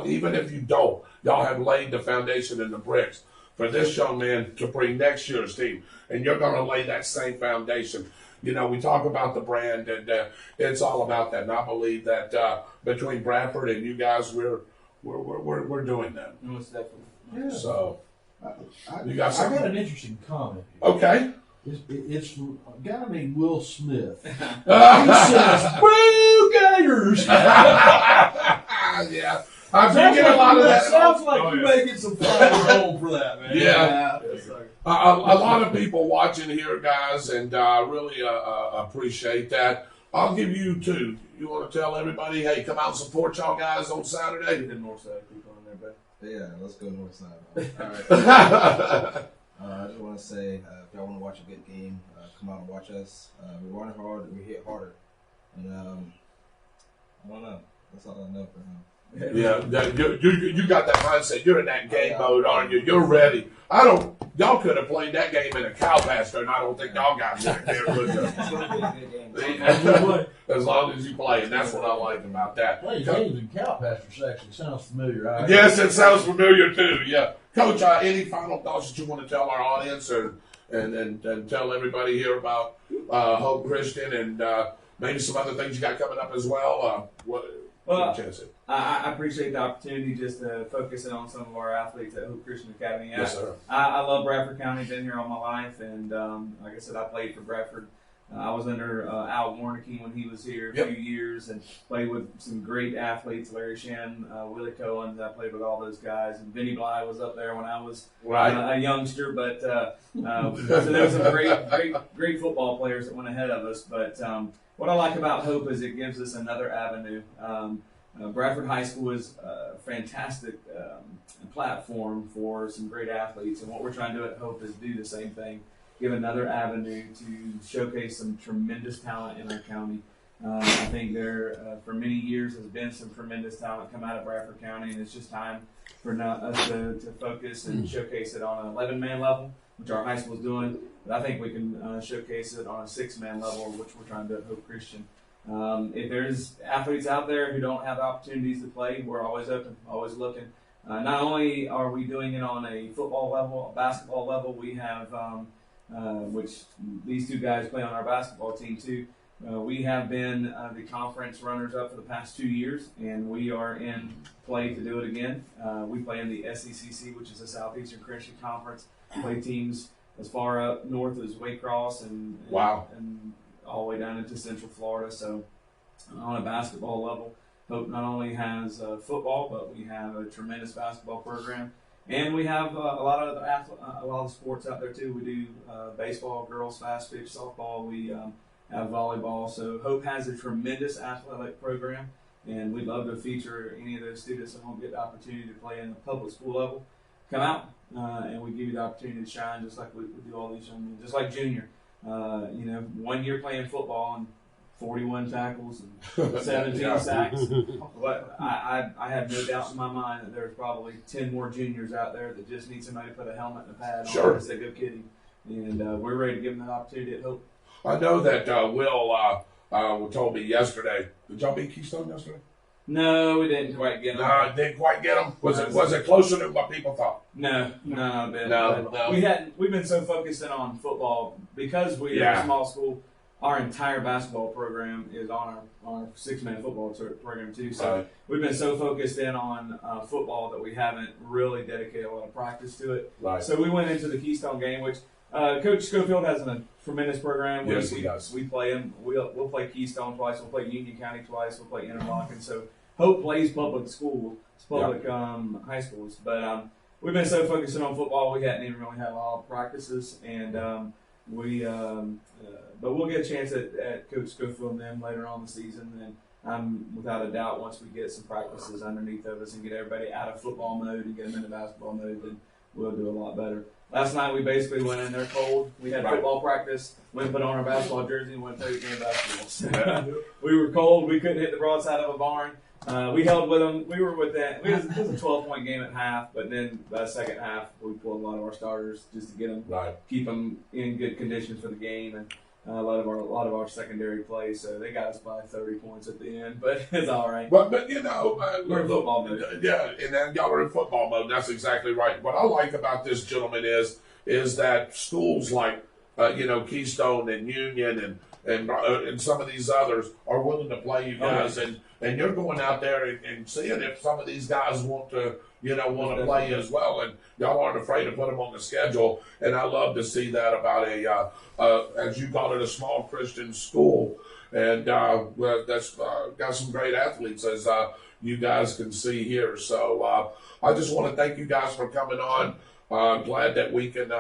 even if you don't, y'all have laid the foundation and the bricks for this young man to bring next year's team. And you're going to lay that same foundation. We talk about the brand, and it's all about that. And I believe that between Bradford and you guys, we're doing that. Most definitely. Yeah. So I got something? got an interesting comment here. okay. It's from a guy named Will Smith. He Yeah. says, "Boo Gators!" I'm thinking a lot of that. Sounds like Oh, you're yeah. making some fire home for that, man. Yeah. Yes, sir. A lot of people watching here, guys, and I really appreciate that. I'll give you two. You want to tell everybody, hey, come out and support y'all guys on Saturday? The north side people on there, but Yeah, let's go north side. All right. I just want to say, if y'all want to watch a good game, come out and watch us. We run hard, we hit harder, and I don't know. That's all I know for him. Yeah, you got that mindset. You're in that game mode, aren't you? You're ready. Y'all could have played that game in a cow pasture, and I don't think y'all guys would there, would you? it's going to be a good game. As long as you play, and that's what I like about that. Playing games in cow pastures actually sounds familiar. Yes, it sounds familiar too. Yeah, Coach. Any final thoughts that you want to tell our audience, and tell everybody here about Hope Christian, and maybe some other things you got coming up as well? Well, chance it. I appreciate the opportunity just to focus in on some of our athletes at Hope Christian Academy. Yes, sir. I love Bradford County. Been here all my life, and like I said, I played for Bradford. I was under Al Warnke when he was here a Yep. few years, and played with some great athletes, Larry Shannon, Willie Cohen. I played with all those guys, and Vinny Bly was up there when I was Right. a youngster. But so there was some great football players that went ahead of us. But what I like about Hope is it gives us another avenue. Bradford High School is a fantastic platform for some great athletes, and what we're trying to do at Hope is do the same thing. Give another avenue to showcase some tremendous talent in our county. I think there, for many years, has been some tremendous talent come out of Bradford County, and it's just time for us to focus and showcase it on an 11-man level, which our high school is doing. But I think we can showcase it on a 6-man level, which we're trying to do at Hope Christian. If there's athletes out there who don't have opportunities to play, we're always open, always looking. Not only are we doing it on a football level, a basketball level, we have which these two guys play on our basketball team too. We have been the conference runners-up for the past 2 years, and we are in play to do it again. We play in the SECC, which is the Southeastern Christian Conference. Play teams as far up north as Waycross and all the way down into Central Florida. So on a basketball level, Hope not only has football, but we have a tremendous basketball program. And we have a lot of other sports out there too. We do baseball, girls fast pitch, softball. We have volleyball. So Hope has a tremendous athletic program, and we'd love to feature any of those students that won't get the opportunity to play in the public school level. Come out, and we give you the opportunity to shine, just like we do all these young men. Just like Junior, 1 year playing football and 41 tackles and 17 sacks. But I have no doubt in my mind that there's probably 10 more juniors out there that just need somebody to put a helmet and a pad on and say, go kidding. And we're ready to give them that opportunity at Hope. I know that Will told me yesterday. Did y'all beat Keystone yesterday? No, we didn't quite get them. No, didn't quite get them. Was it closer than what people thought? No, not a bit. No. We've been so focused in on football because we are a small school. Our entire basketball program is on our 6-man football program too. So we've been so focused in on football that we haven't really dedicated a lot of practice to it. Right. So we went into the Keystone game, which Coach Schofield has a tremendous program. Yes, he does. We play him. We'll play Keystone twice. We'll play Union County twice. We'll play Interlochen. So Hope plays public school. It's public high schools. But we've been so focused on football, we hadn't even really had a lot of practices. And but we'll get a chance at Coach Schofield and them later on in the season. And I'm without a doubt, once we get some practices underneath of us and get everybody out of football mode and get them into basketball mode, then we'll do a lot better. Last night we basically went in there cold. We had football practice, went and put on our basketball jersey and went and played a game of basketball. So, we were cold. We couldn't hit the broadside of a barn. We held with them. We were with that. It was a 12-point game at half, but then the second half we pulled a lot of our starters just to get them, keep them in good condition for the game, and a lot of our secondary play. So they got us by 30 points at the end, but it's all right. But we're in football mode. Yeah, and then y'all are in football mode. That's exactly right. What I like about this, gentleman, is that schools like Keystone and Union and some of these others are willing to play you guys, and you're going out there and seeing if some of these guys want to play as well, and y'all aren't afraid to put them on the schedule. And I love to see that about as you call it, a small Christian school, and that's got some great athletes, as you guys can see here. So I just want to thank you guys for coming on. Glad that we can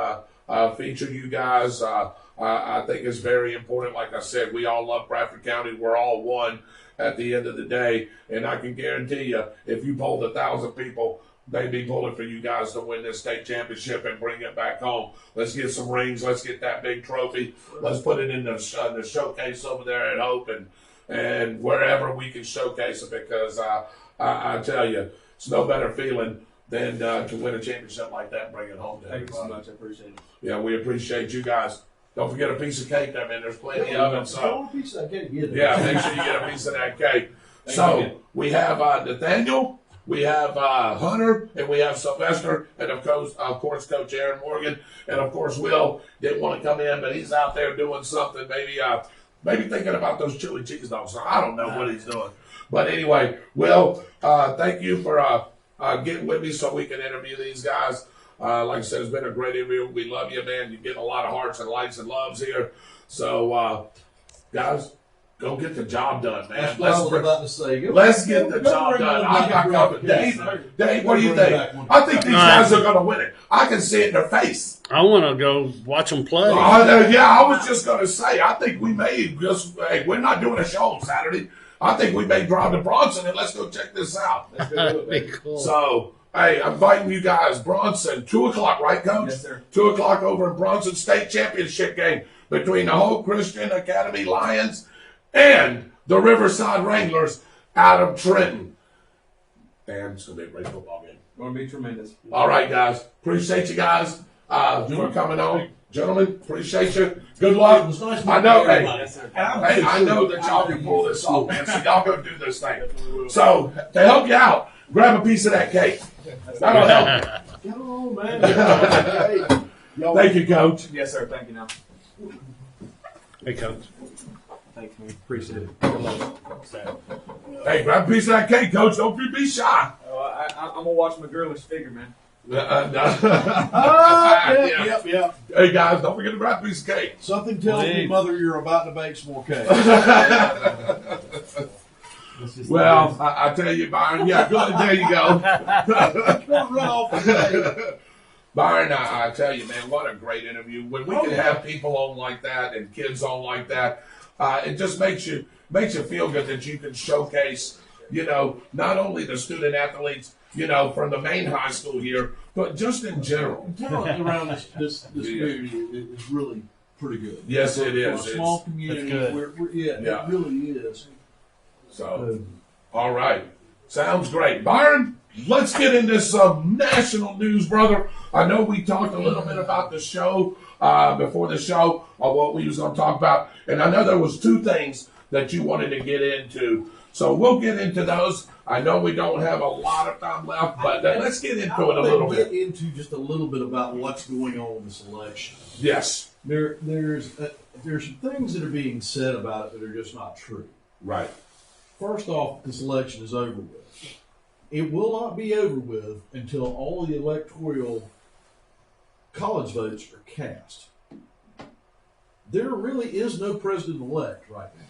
feature you guys. I think it's very important. Like I said, we all love Bradford County. We're all one at the end of the day. And I can guarantee you, if you polled 1,000 people, they'd be pulling for you guys to win this state championship and bring it back home. Let's get some rings. Let's get that big trophy. Let's put it in the showcase over there at Hope and wherever we can showcase it, because I tell you, it's no better feeling than to win a championship like that and bring it home to everybody. Thank you so much. I appreciate it. Yeah, we appreciate you guys. Don't forget a piece of cake there, man. There's plenty of it. So, a piece of that cake either. Yeah, make sure you get a piece of that cake. We have Nathaniel, we have Hunter, and we have Sylvester, and of course, Coach Aaron Morgan, and of course, Will didn't want to come in, but he's out there doing something. Maybe thinking about those chili cheese dogs. I don't know what he's doing. But anyway, Will, thank you for getting with me so we can interview these guys. Like I said, it's been a great interview. We love you, man. You're getting a lot of hearts and likes and loves here. So, guys, go get the job done, man. That's what I was about to say. Let's get the job done. I got covered. Dave, what do you think? I think these guys are going to win it. I can see it in their face. I want to go watch them play. I was just going to say, I think we may we're not doing a show on Saturday. I think we may drive to Bronson and let's go check this out. That'd be cool. So, hey, I'm inviting you guys, Bronson, 2:00, right, Coach? Yes, sir. 2:00 over in Bronson, state championship game between the Hope Christian Academy Lions and the Riverside Wranglers out of Trenton. And it's going to be a great football game. Going to be tremendous. All right, guys. Appreciate you guys for coming on. Gentlemen, appreciate you. Good luck. It was nice I know, meeting hey, everybody. I know that y'all can pull this off, man. So y'all go do this thing. So to help you out, grab a piece of that cake. That'll help you. Come on, man. Thank you, Coach. Yes, sir. Thank you now. Hey, Coach. Thanks, man. Appreciate it. Hey, grab a piece of that cake, Coach. Don't be shy. I'm going to watch my girlish figure, man. Yep. Hey, guys, don't forget to grab a piece of cake. Something tells me, Mother, you're about to bake some more cake. Well, I tell you, Byron, yeah, good. There you go. Don't run off the Byron, I tell you, man, what a great interview. When we can have people on like that and kids on like that, it just makes you feel good that you can showcase, not only the student athletes, from the main high school here, but just in general. talent around this community is really pretty good. Yes, it For a is. small It's community. good. Yeah. It really is. so. All right. Sounds great. Byron, let's get into some national news, brother. I know we talked a little bit about the show before the show of what we was going to talk about. And I know there was two things that you wanted to get into. So we'll get into those. I know we don't have a lot of time left, but let's get into it a little bit. Get into just a little bit about what's going on in this election. Yes. There's some things that are being said about it that are just not true. Right. First off, this election is over with. It will not be over with until all the electoral college votes are cast. There really is no president-elect right now.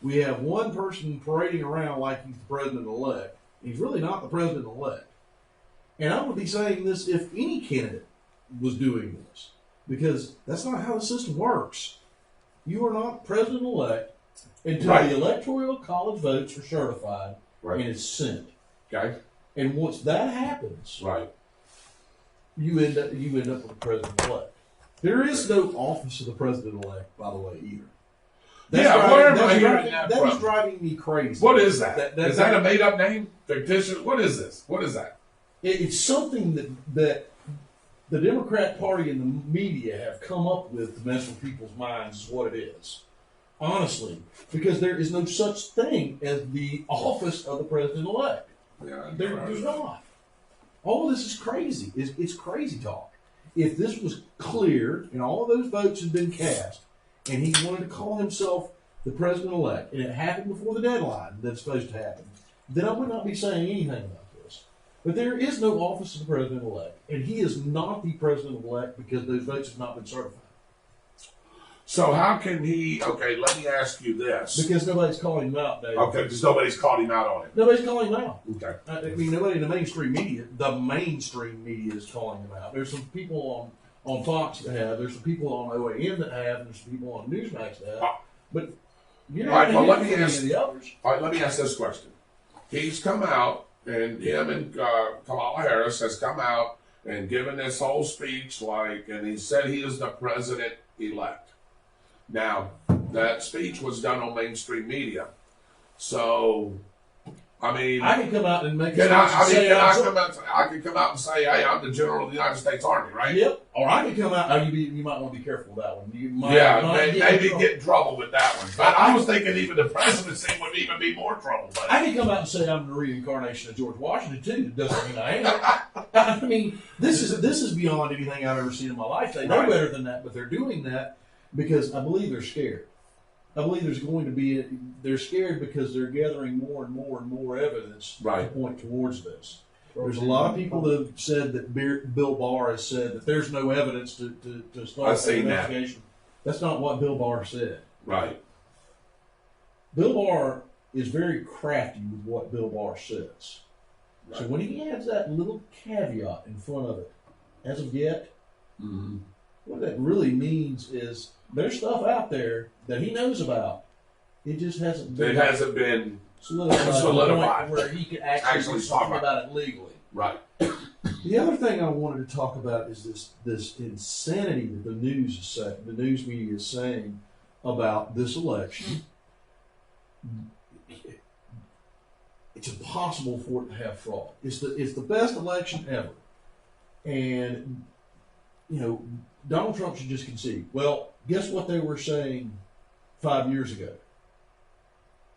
We have one person parading around like he's the president-elect. He's really not the president-elect. And I would be saying this if any candidate was doing this, because that's not how the system works. You are not president-elect until Right. the electoral college votes are certified Right. and it's sent. Okay. And once that happens, Right. you end up with the president-elect. There is no office of the president-elect, by the way, either. Yeah, where am I hearing that That from? is driving me crazy. What is that? That- Is that a made-up name? Fictitious? What is this? What is that? It's something that the Democrat Party and the media have come up with to mess with people's minds is what it is. Honestly, because there is no such thing as the office of the president-elect. Yeah, There's not. All of this is crazy. It's crazy talk. If this was clear and all of those votes had been cast and he wanted to call himself the president-elect and it happened before the deadline that's supposed to happen, then I would not be saying anything about this. But there is no office of the president-elect, and he is not the president-elect because those votes have not been certified. So how can he? Okay, let me ask you this. Because nobody's calling him out, Dave. Okay, because nobody's called him out on it. Nobody's calling him out. Okay. I mean, nobody in the mainstream media is calling him out. There's some people on Fox that have. There's some people on OAN that have. And there's some people on Newsmax that have. But you know, All right, well, let me any ask- of the others. All right, let me ask this question. He's come out, and him and Kamala Harris has come out and given this whole speech, and he said he is the president-elect. Now, that speech was done on mainstream media. So, I mean, I can come out and make. I I can come out and say, hey, I'm the general of the United States Army, right? Yep. Or I can come out. You might want to be careful with that one. You might, Maybe in get in trouble with that one. But I was thinking even the presidency would even be more trouble. But I can come out and say I'm the reincarnation of George Washington too. It doesn't mean I am. I mean, this is beyond anything I've ever seen in my life. They know Right. better than that, but they're doing that because I believe they're scared. I believe there's going to be. They're scared because they're gathering more and more and more evidence Right. to point towards this. There's a lot of people that have said that Bill Barr has said that there's no evidence to start I've the seen that. investigation. That's not what Bill Barr said. right, Bill Barr is very crafty with what Bill Barr says. So Right. when he adds that little caveat in front of it, as of yet, mm-hmm. what that really means is there's stuff out there that he knows about. It just hasn't been It hasn't been solidified to the solidified. point where he can actually Actually do talk something about about it legally. right. The other thing I wanted to talk about is this insanity that the news media is saying about this election. It's impossible for it to have fraud. It's the best election ever, and Donald Trump should just concede. Well, guess what they were saying 5 years ago?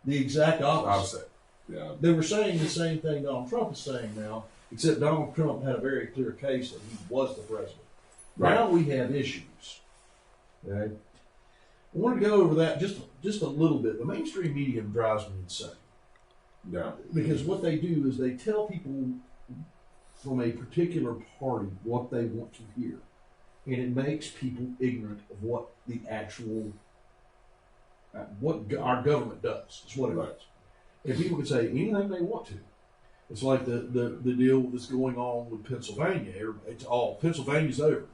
The exact opposite. Yeah. They were saying the same thing Donald Trump is saying now, except Donald Trump had a very clear case that he was the president. Right. Now we have issues. Okay? I want to go over that just a little bit. The mainstream media drives me insane. Yeah. Because what they do is they tell people from a particular party what they want to hear. And it makes people ignorant of what the actual, what our government does. It's what it Right. does. And people can say anything they want to. It's like the deal that's going on with Pennsylvania. It's all, Pennsylvania's over.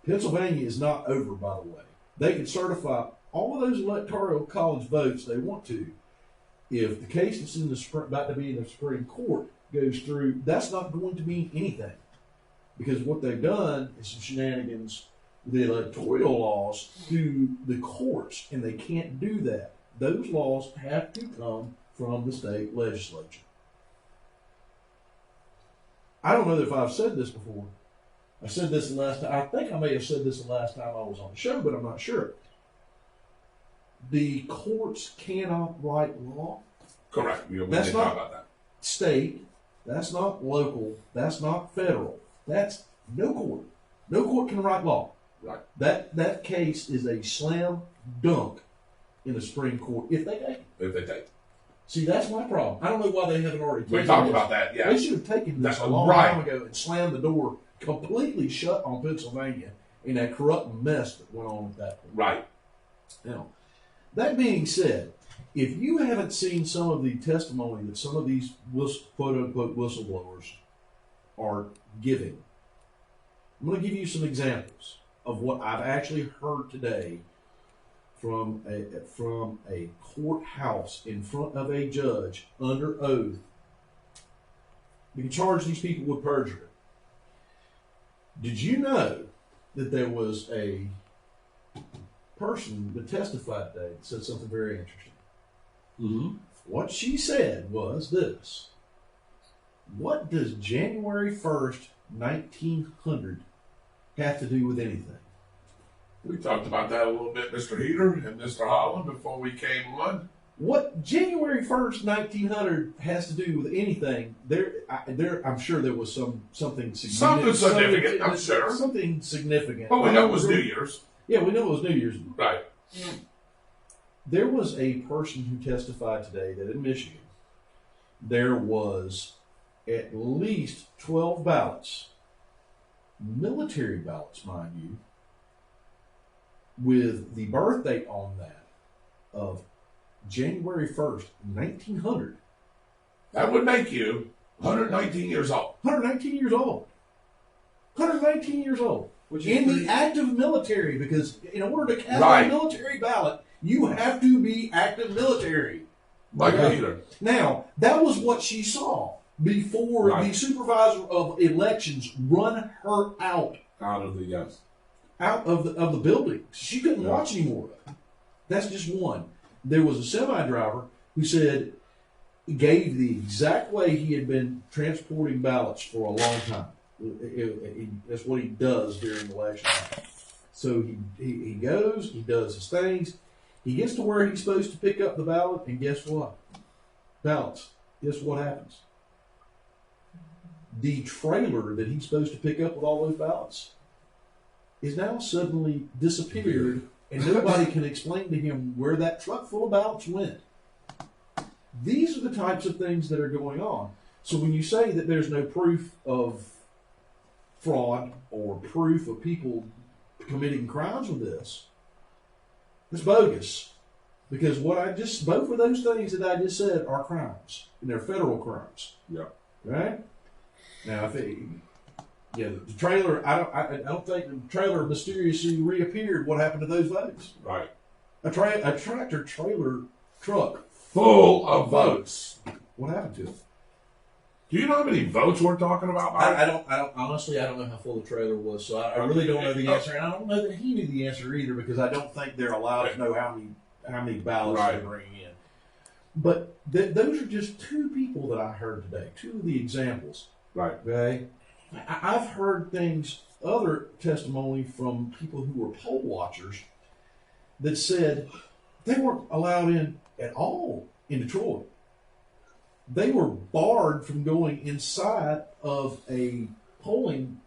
Pennsylvania is not over, by the way. They can certify all of those electoral college votes they want to. If the case that's about to be in the Supreme Court goes through, that's not going to mean anything. Because what they've done is some shenanigans the electoral laws through the courts, and they can't do that. Those laws have to come from the state legislature. I don't know if I've said this before. I said this the last time. I think I may have said this the last time I was on the show, but I'm not sure. The courts cannot write law. Correct. We That's did not talk about that. state. That's not local. That's not federal. That's no court. No court can write law. Right. That case is a slam dunk in the Supreme Court if they take it. If they take it. See, that's my problem. I don't know why they haven't already taken We talked this. about that, yeah. They should have taken this a long time ago and slammed the door completely shut on Pennsylvania in that corrupt mess that went on at that point. Right. Now, that being said, if you haven't seen some of the testimony that some of these quote-unquote whistleblowers are giving, I'm going to give you some examples of what I've actually heard today from a courthouse in front of a judge under oath. You can charge these people with perjury. Did you know that there was a person that testified today that said something very interesting? Mm-hmm. What she said was this: what does January 1st, 1900 have to do with anything? We talked about that a little bit, Mr. Heater and Mr. Holland, before we came on. What January 1st, 1900 has to do with anything? I'm sure there was something significant. Something significant, I'm sure. Something significant. But we know it was New Year's. Yeah, we know it was New Year's. Right. There was a person who testified today that in Michigan, there was at least 12 ballots, military ballots, mind you, with the birth date on that of January 1st, 1900. That would make you 119 years old. 119 years old. 119 years old. In the active military, because in order to cast a military ballot, you have to be active military. Like a Heater. Now, that was what she saw before the supervisor of elections run her out. Out of the, yes. Out of the building. She couldn't watch anymore. That's just one. There was a semi-driver who said, gave the exact way he had been transporting ballots for a long time. That's what he does during election time. So he goes, he does his things, he gets to where he's supposed to pick up the ballot, and guess what? Ballots. Guess what happens? The trailer that he's supposed to pick up with all those ballots is now suddenly disappeared, and nobody can explain to him where that truck full of ballots went. These are the types of things that are going on. So when you say that there's no proof of fraud or proof of people committing crimes with this, it's bogus. Because both of those things that I just said are crimes, and they're federal crimes. Yeah. Right? Now, the trailer, I don't think the trailer mysteriously reappeared. What happened to those votes? Right. A tractor trailer truck full of votes. What happened to it? Do you know how many votes we're talking about? I don't honestly, I don't know how full the trailer was, so I really don't know the answer, and I don't know that he knew the answer either, because I don't think they're allowed to know how many ballots they're bringing in. But those are just two people that I heard today, two of the examples. Right. Okay. I've heard other testimony from people who were poll watchers that said they weren't allowed in at all in Detroit. They were barred from going inside of a polling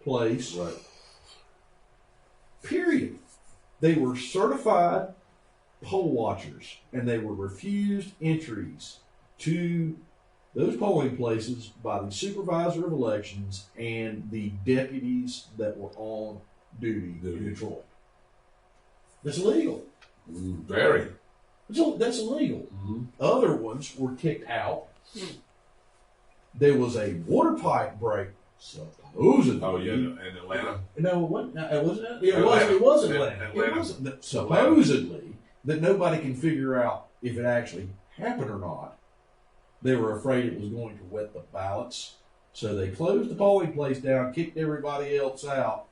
place. Right. Period. They were certified poll watchers, and they were refused entries to those polling places by the supervisor of elections and the deputies that were on duty in Detroit. That's illegal. Very. That's illegal. Mm-hmm. Other ones were kicked out. There was a water pipe break, supposedly. Oh, yeah, in Atlanta. No, what? It wasn't. It was Atlanta. It wasn't supposedly that nobody can figure out if it actually happened or not. They were afraid it was going to wet the ballots, so they closed the polling place down, kicked everybody else out,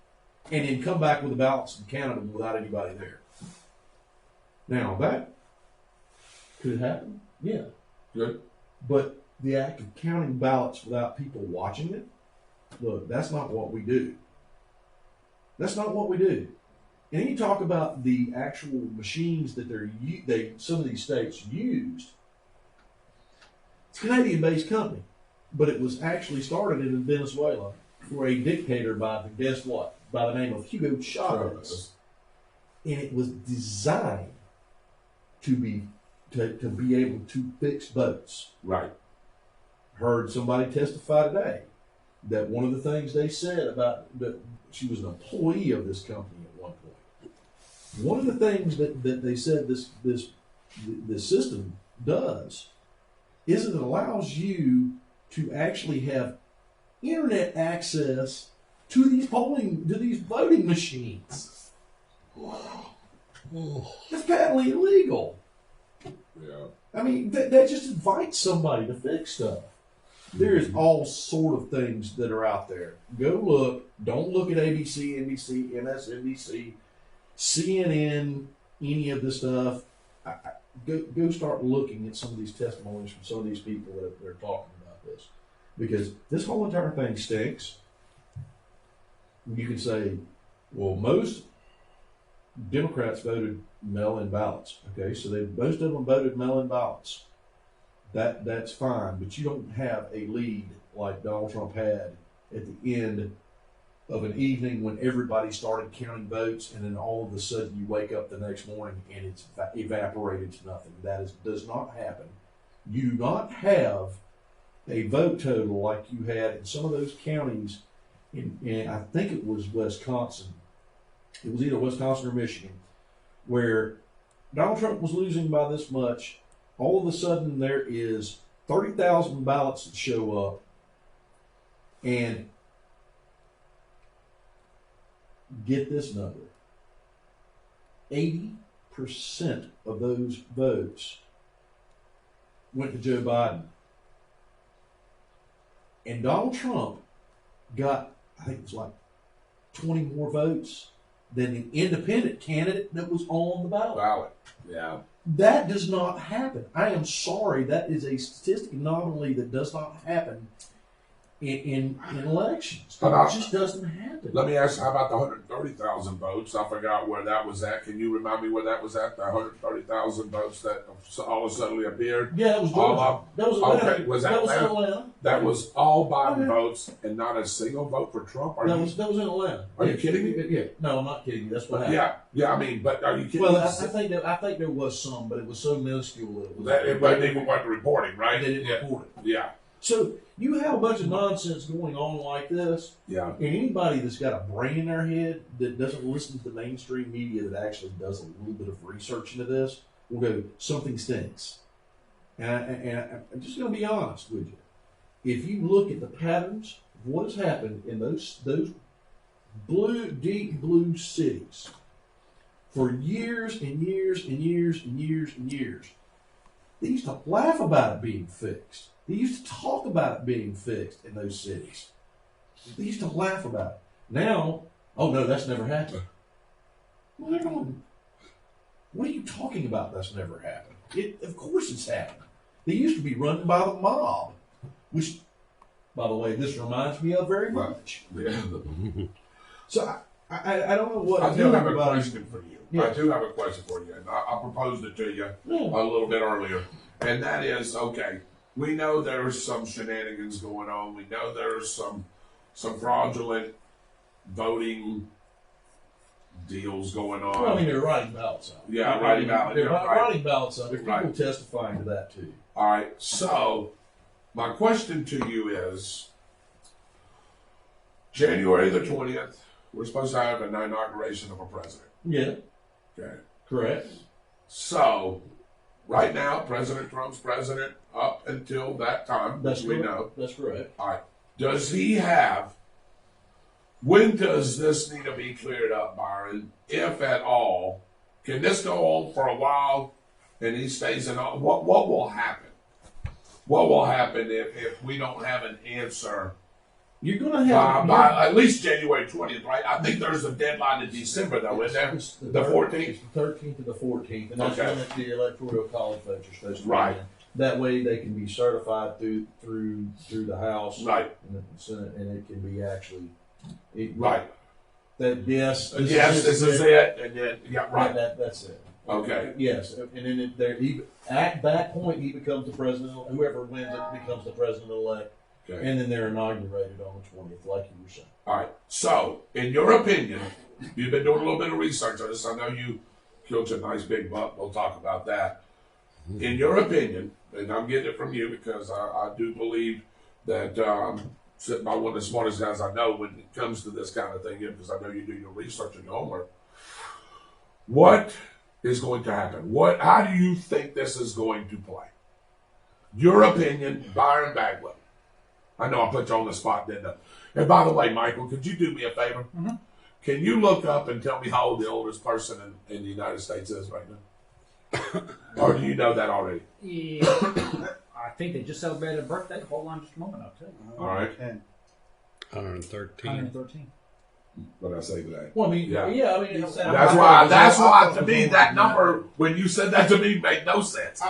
and then come back with the ballots and count them without anybody there. Now, that could happen, yeah. Good. But the act of counting ballots without people watching it, look, that's not what we do. That's not what we do. And you talk about the actual machines that some of these states used. It's a Canadian-based company, but it was actually started in Venezuela for a dictator by the name of Hugo Chavez, and it was designed to be able to fix votes. Right. Heard somebody testify today that one of the things they said about that she was an employee of this company at one point. One of the things that they said this system does is it allows you to actually have internet access to these voting machines. That's patently illegal. Yeah. I mean, that just invites somebody to fix stuff. There is all sort of things that are out there. Go look. Don't look at ABC, NBC, MSNBC, CNN, any of this stuff. Go start looking at some of these testimonies from some of these people that are talking about this. Because this whole entire thing stinks. You can say, well, most Democrats voted mail-in ballots. Okay, so most of them voted mail-in ballots. That's fine, but you don't have a lead like Donald Trump had at the end of an evening when everybody started counting votes, and then all of a sudden you wake up the next morning and it's evaporated to nothing. Does not happen. You do not have a vote total like you had in some of those counties. In I think it was Wisconsin. It was either Wisconsin or Michigan, where Donald Trump was losing by this much. All of a sudden, there is 30,000 ballots that show up, and get this number: 80% of those votes went to Joe Biden, and Donald Trump got, I think it was like 20 more votes than the independent candidate that was on the ballot. Yeah. That does not happen. I am sorry. That is a statistic anomaly that does not happen in elections. It just doesn't happen. Let me ask, how about the 130,000 votes? I forgot where that was at. Can you remind me where that was at? The 130,000 votes that all of a sudden appeared? Yeah, that was Georgia. That was Atlanta. Okay, was that was Atlanta? That was all Biden votes and not a single vote for Trump? That was in Atlanta. Are you kidding me? Yeah. No, I'm not kidding you. That's what happened. Yeah. I mean, but are you kidding me? me? Well, I think there was some, but it was so minuscule that it wasn't even worth reporting, right? They didn't report it. Yeah. So you have a bunch of nonsense going on like this. Yeah. And anybody that's got a brain in their head that doesn't listen to the mainstream media that actually does a little bit of research into this will go, something stinks. And I'm just going to be honest with you. If you look at the patterns of what has happened in those deep blue cities for years and years and years and years and years, they used to laugh about it being fixed. They used to talk about it being fixed in those cities. They used to laugh about it. Now, oh no, that's never happened. Well, what are you talking about? That's never happened. Of course it's happened. They used to be run by the mob, which, by the way, this reminds me of very much. Yeah. So I don't know what I do have a question for you. Yeah. I do have a question for you. And I proposed it to you a little bit earlier. And that is, okay, we know there's some shenanigans going on. We know there's some fraudulent voting deals going on. Well, I mean, they're writing ballots out. Yeah, writing ballots. They're writing ballots out. There's Right. people testifying to that, too. All right. So, my question to you is, January the 20th, we're supposed to have an inauguration of a president. Yeah. Okay. Correct. So, right now, President Trump's president up until that time, That's we correct. know. That's correct. All right. Does he have, when does this need to be cleared up, Byron, if at all? Can this go on for a while and he stays in? What will happen? What will happen if we don't have an answer You're going to have by at least January 20th, right? I think there's a deadline in December, though, isn't there? It's The 14th? It's the 13th to the 14th, and that's Okay. when the electoral college votes are supposed to be Right. in. That way, they can be certified through the House Right. and the Senate, and it can be actually Right. That yes, This is it. And then, yeah, right. That's it. Okay. Yes, and then at that point he becomes the president. Whoever wins it becomes the president elect, Okay. and then they're inaugurated on the 20th, like you were saying. All right. So, in your opinion, you've been doing a little bit of research on this. I know you killed a nice big buck. We'll talk about that. In your opinion, and I'm getting it from you because I do believe that sitting by one of the smartest guys I know when it comes to this kind of thing, because I know you do your research and your homework. What is going to happen? How do you think this is going to play? Your opinion, Byron Bagwell. I know I put you on the spot, didn't I? And by the way, Michael, could you do me a favor? Mhm. Can you look up and tell me how old the oldest person in the United States is right now? Or do you know that already? Yeah, I think they just celebrated a birthday. Hold on just a moment, I'll tell you. All right. 113. 113. What did I say today? Well, I mean, Yeah. I mean, That's why to me that number, when you said that to me, made no sense.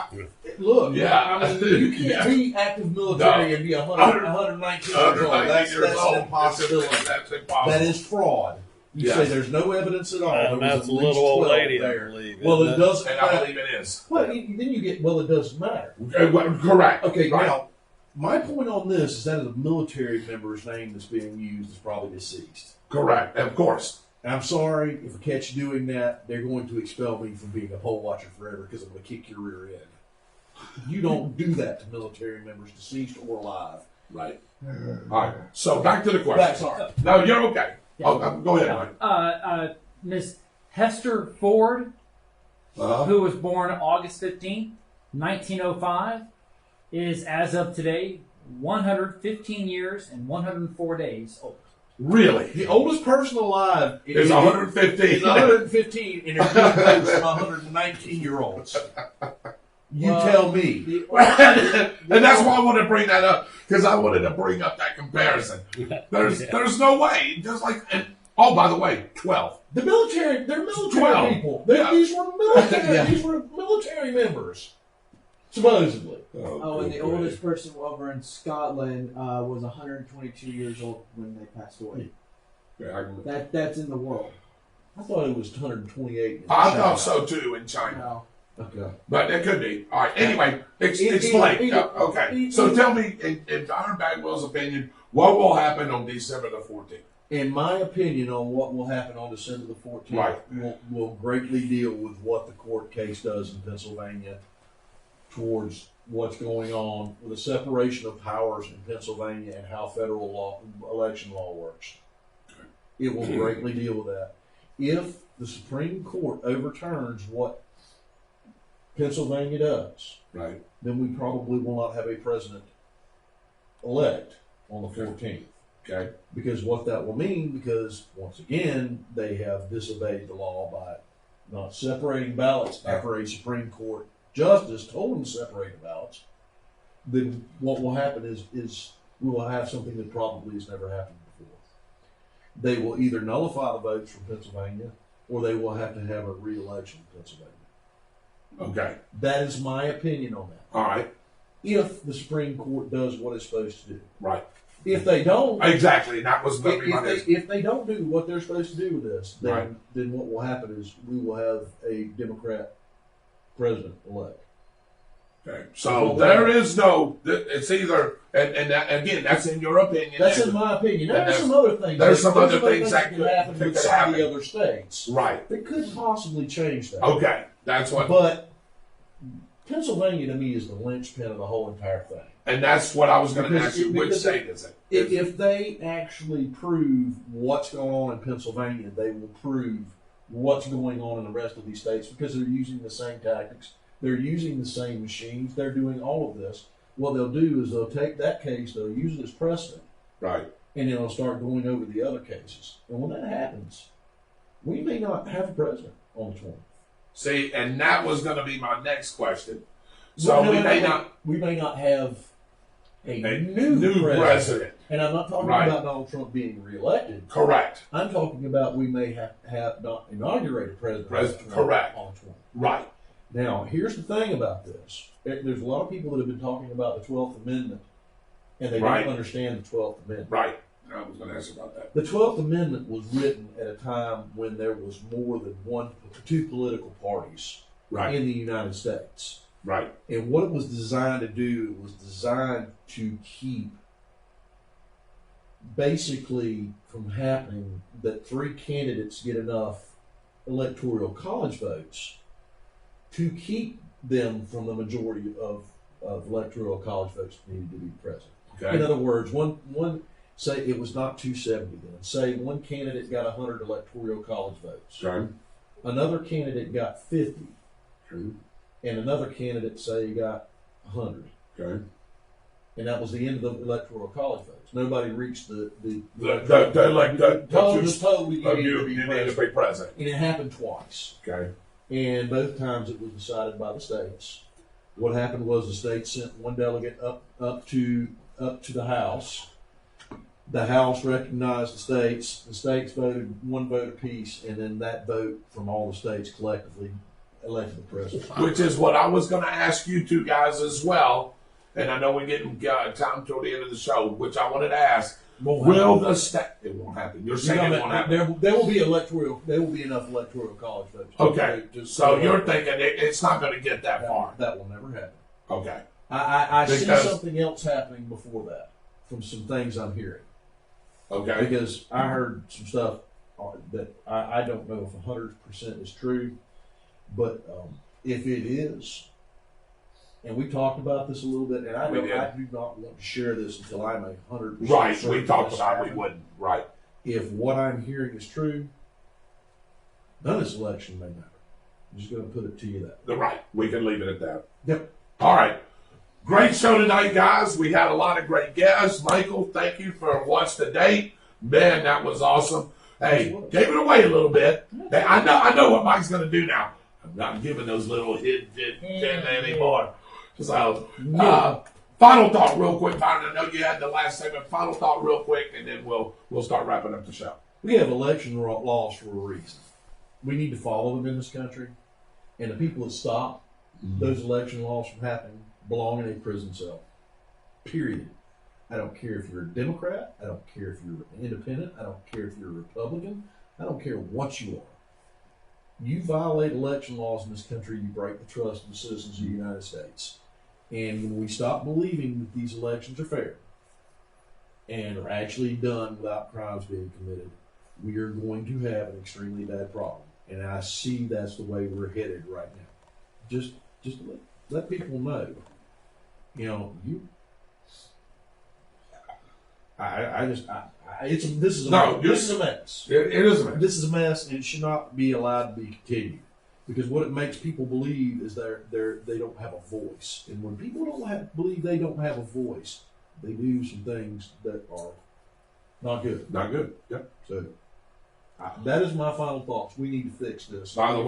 Look, Yeah. I mean, you can't be active military and be 119 years old. That's an impossibility. That's impossible. That is fraud. You Yeah. say there's no evidence at all. And There was that's at a least little old 12 lady, I there. believe. Well, isn't it it? doesn't And I matter. believe it is. Well, then you get, well, it doesn't matter. Okay, well, correct. Okay, Right. now, my point on this is that a military member's name that's being used is probably deceased. Correct, of course. I'm sorry if I catch you doing that, they're going to expel me from being a poll watcher forever because I'm going to kick your rear end. You don't do that to military members, deceased or alive. Right. All right. So back to the question. That's all right. No, you're okay. Yeah. Oh, go ahead, Mike. Miss Hester Ford, Uh-huh. who was born August 15th, 1905, is, as of today, 115 years and 104 days old. Really? The oldest person alive Is 115. Is 115, and they're getting votes from 119-year-olds. You tell me. And that's why I wanted to bring that up, because I wanted to bring up that comparison. There's no way. Just like, and, oh, by the way, 12. The military, they're military 12. people. Yeah. These were military. Yeah. These were military members, supposedly. Oh, and the oldest person over in Scotland was 122 years old when they passed away. That's in the world. I thought it was 128. I thought so too in China. No. Okay. But it could be. All right. Anyway, explain. Okay. So tell me, in Byron Bagwell's opinion, what will happen on December the 14th? In my opinion, on what will happen on December the 14th, Right. will greatly deal with what the court case does in Pennsylvania towards what's going on with the separation of powers in Pennsylvania and how federal law, election law works. It will greatly deal with that. If the Supreme Court overturns what Pennsylvania does, Right. then we probably will not have a president elect on the 14th. Okay. Because what that will mean, because once again, they have disobeyed the law by not separating ballots after a Supreme Court justice told them to separate the ballots, then what will happen is we will have something that probably has never happened before. They will either nullify the votes from Pennsylvania or they will have to have a re-election in Pennsylvania. Okay. That is my opinion on that. All right. If the Supreme Court does what it's supposed to do. Right. If they don't, Exactly. That was going to be my next. if they don't do what they're supposed to do with this, then Right. then what will happen is we will have a Democrat president elect. Okay. So there is no. It's either, and that, again, that's in your opinion. That's and- in my opinion. and There's some other things. there's some other things that can could- happen could in some happen. of the other states Right. that could possibly change that. Okay. That's what. But Pennsylvania to me is the linchpin of the whole entire thing. And that's what I was going to Because ask you. it- Which because state is it? If they actually prove what's going on in Pennsylvania, they will prove what's going on in the rest of these states because they're using the same tactics. They're using the same machines. They're doing all of this. What they'll do is they'll take that case, they'll use it as precedent, Right. and then they'll start going over the other cases. And when that happens, we may not have a president on the 20th. See, and that was going to be my next question. So we may not. We may not have a new president. And I'm not talking about Donald Trump being reelected. Correct. I'm talking about we may have not inaugurated President correct. on 20. Right. Now, here's the thing about this. There's a lot of people that have been talking about the 12th Amendment, and they don't understand the 12th Amendment. Right. I was going to ask about that. The 12th Amendment was written at a time when there was more than two political parties in the United States. Right. And what it was designed to do, it was designed to keep basically from happening that 3 candidates get enough electoral college votes to keep them from the majority of electoral college votes needed to be present. Okay. In other words, one say it was not 270 then. Say one candidate got 100 electoral college votes. Okay. Another candidate got 50. True. And another candidate, say, got 100. Okay. And that was the end of the electoral college votes. Nobody reached the total you need to be president. And it happened twice. Okay. And both times it was decided by the states. What happened was the states sent one delegate up to the House. The House recognized the states. The states voted one vote apiece, and then that vote from all the states collectively elected the president. Which is what I was going to ask you two guys as well. And I know we're getting time toward the end of the show, which I wanted to ask. Will the state? It won't happen. You're saying it won't happen. There will be electoral. There will be enough electoral college votes. Okay. So you're thinking it's not going to get that far. That will never happen. Okay. I see something else happening before that from some things I'm hearing. Okay. Because I heard some stuff that I don't know if 100% is true, but if it is, and we talked about this a little bit, and I do not want to share this until I'm 100% right. certain We talked this about happened. we wouldn't. Right. If what I'm hearing is true, none of this election may matter. I'm just going to put it to you that. Right. We can leave it at that. Yep. All right. Great show tonight, guys. We had a lot of great guests. Michael, thank you for what's the date. Man, that was awesome. Hey, gave it away a little bit. Hey, I know what Mike's going to do now. I'm not giving those little hidden anymore. So, final thought real quick, Byron. I know you had the last segment. Final thought real quick, and then we'll start wrapping up the show. We have election laws for a reason. We need to follow them in this country. And the people that stop those election laws from happening belong in a prison cell. Period. I don't care if you're a Democrat. I don't care if you're an independent. I don't care if you're a Republican. I don't care what you are. You violate election laws in this country, you break the trust of the citizens of the United States. And when we stop believing that these elections are fair and are actually done without crimes being committed, we are going to have an extremely bad problem. And I see that's the way we're headed right now. Just let people know. You know, this is a mess. It is a mess. This is a mess, and it should not be allowed to be continued. Because what it makes people believe is they don't have a voice, and when people believe they don't have a voice, they do some things that are not good. Not good. Yep. So that is my final thoughts. We need to fix this. By the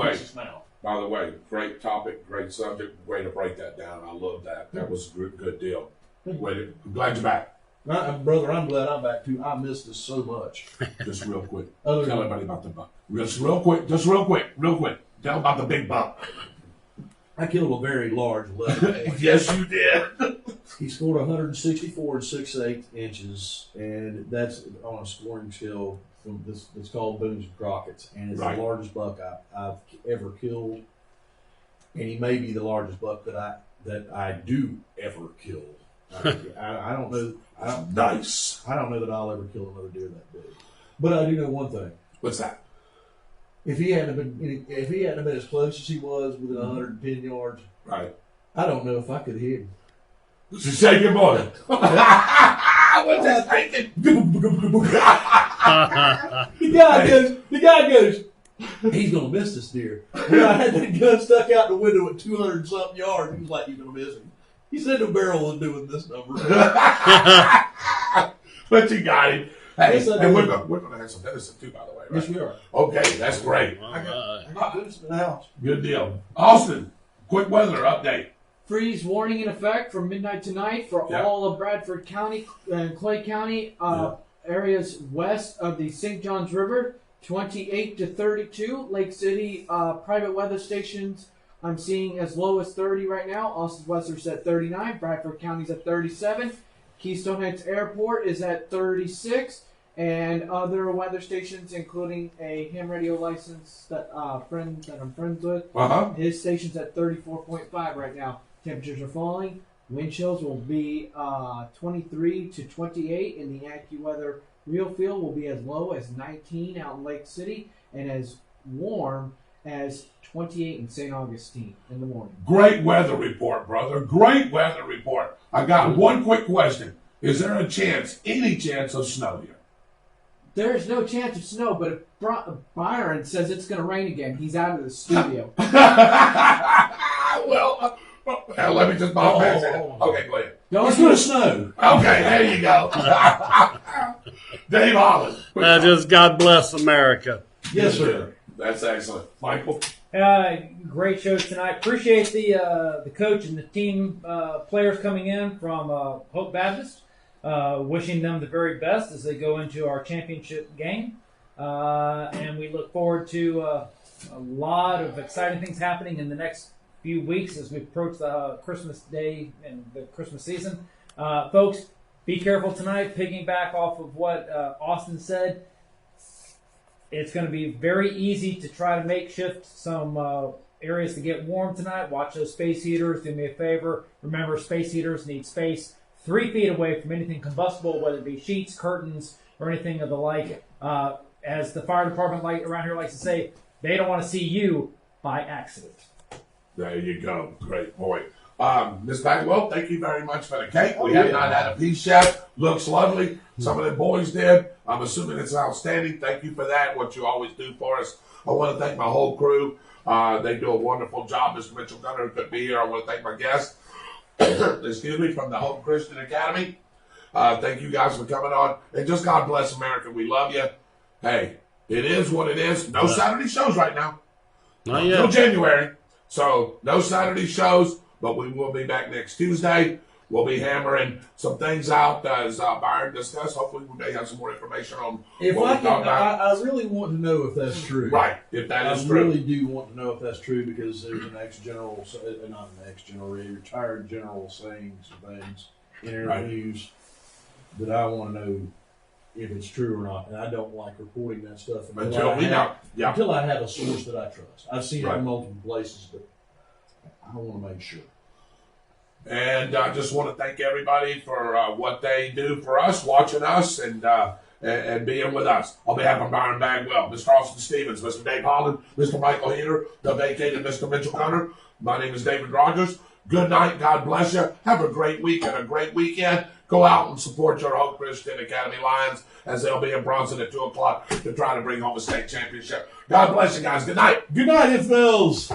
way, great topic, great subject. Way to break that down. I love that. That was a good deal. I'm glad you're back. Brother, I'm glad I'm back too. I missed this so much. Just real quick. Tell everybody about the buck. Just real quick. Tell them about the big buck. I killed a very large 11. Yes, you did. He scored 164 6/8 inches, and that's on a scoring scale from this. It's called Boone's and Crockett's, and it's the largest buck I've ever killed. And he may be the largest buck that I do ever kill. I don't know. Nice. I don't know that I'll ever kill another deer that big. But I do know one thing. What's that? If he hadn't been as close as he was within 110 yards, right? I don't know if I could hit him. What's your shaking boy? What's that thinking? The guy goes, he's gonna miss this deer. When I had that gun stuck out the window at 200 something yards, he was like, "You're gonna miss him." He said the barrel was doing this number. But you got him. Hey, Yes, and we're gonna have some medicine too, by the way, right? Yes, we are. Okay, that's great. I got medicine in the house. Good deal. Austin, quick weather update. freeze warning in effect from midnight tonight for all of Bradford County and Clay County areas west of the St. Johns River. 28 to 32. Lake City private weather stations I'm seeing as low as 30 right now. Austin Wester's at 39. Bradford County's at 37. Keystone Heights Airport is at 36. And other weather stations, including a ham radio license that I'm friends with, his station's at 34.5 right now. Temperatures are falling. Wind chills will be 23 to 28, and the AccuWeather real feel will be as low as 19 out in Lake City and as warm as 28 in St. Augustine in the morning. Great weather report, brother. Great weather report. I got one quick question. Is there a chance, any chance of snow here? There's no chance of snow, but if Byron says it's going to rain again, he's out of the studio. Well, let me just bypass it. Okay, go ahead. It's going to snow. Okay, there you go. Dave Holland. Just God bless America. Yes, sir. That's excellent. Michael? Great show tonight. Appreciate the coach and the team players coming in from Hope Baptist. Wishing them the very best as they go into our championship game. And we look forward to a lot of exciting things happening in the next few weeks as we approach the Christmas Day and the Christmas season. Folks, be careful tonight. Piggyback off of what Austin said, it's going to be very easy to try to makeshift some areas to get warm tonight. Watch those space heaters. Do me a favor. Remember, space heaters need space 3 feet away from anything combustible, whether it be sheets, curtains, or anything of the like. As the fire department around here likes to say, they don't want to see you by accident. There you go. Great point. Ms. Bagwell, thank you very much for the cake. We have not had a piece yet. Looks lovely. Some of the boys did. I'm assuming it's outstanding. Thank you for that, what you always do for us. I want to thank my whole crew. They do a wonderful job. Mr. Mitchell Gunner could be here. I want to thank my guests. Excuse me, from the Hope Christian Academy. Thank you guys for coming on. And just God bless America. We love you. Hey, it is what it is. No Saturday shows right now. Not yet. Until January. So no Saturday shows, but we will be back next Tuesday. We'll be hammering some things out as Byron discussed. Hopefully we may have some more information on if what I we talked about. I really want to know if that's true. Right, if that is I true. really do want to know if that's true because there's an ex-general, not an ex-general, a retired general saying some things in interviews that I want to know if it's true or not. And I don't like reporting that stuff until I have a source that I trust. I've seen it in multiple places, but I want to make sure. And I just want to thank everybody for what they do for us, watching us, and being with us. On behalf of Byron Bagwell, Mr. Austin Stevens, Mr. Dave Holland, Mr. Michael Heater, the vacated Mr. Mitchell Gunner, my name is David Rodgers. Good night. God bless you. Have a great week and a great weekend. Go out and support your Hope Christian Academy Lions as they'll be in Bronson at 2 o'clock to try to bring home a state championship. God bless you guys. Good night. Good night, Infidels.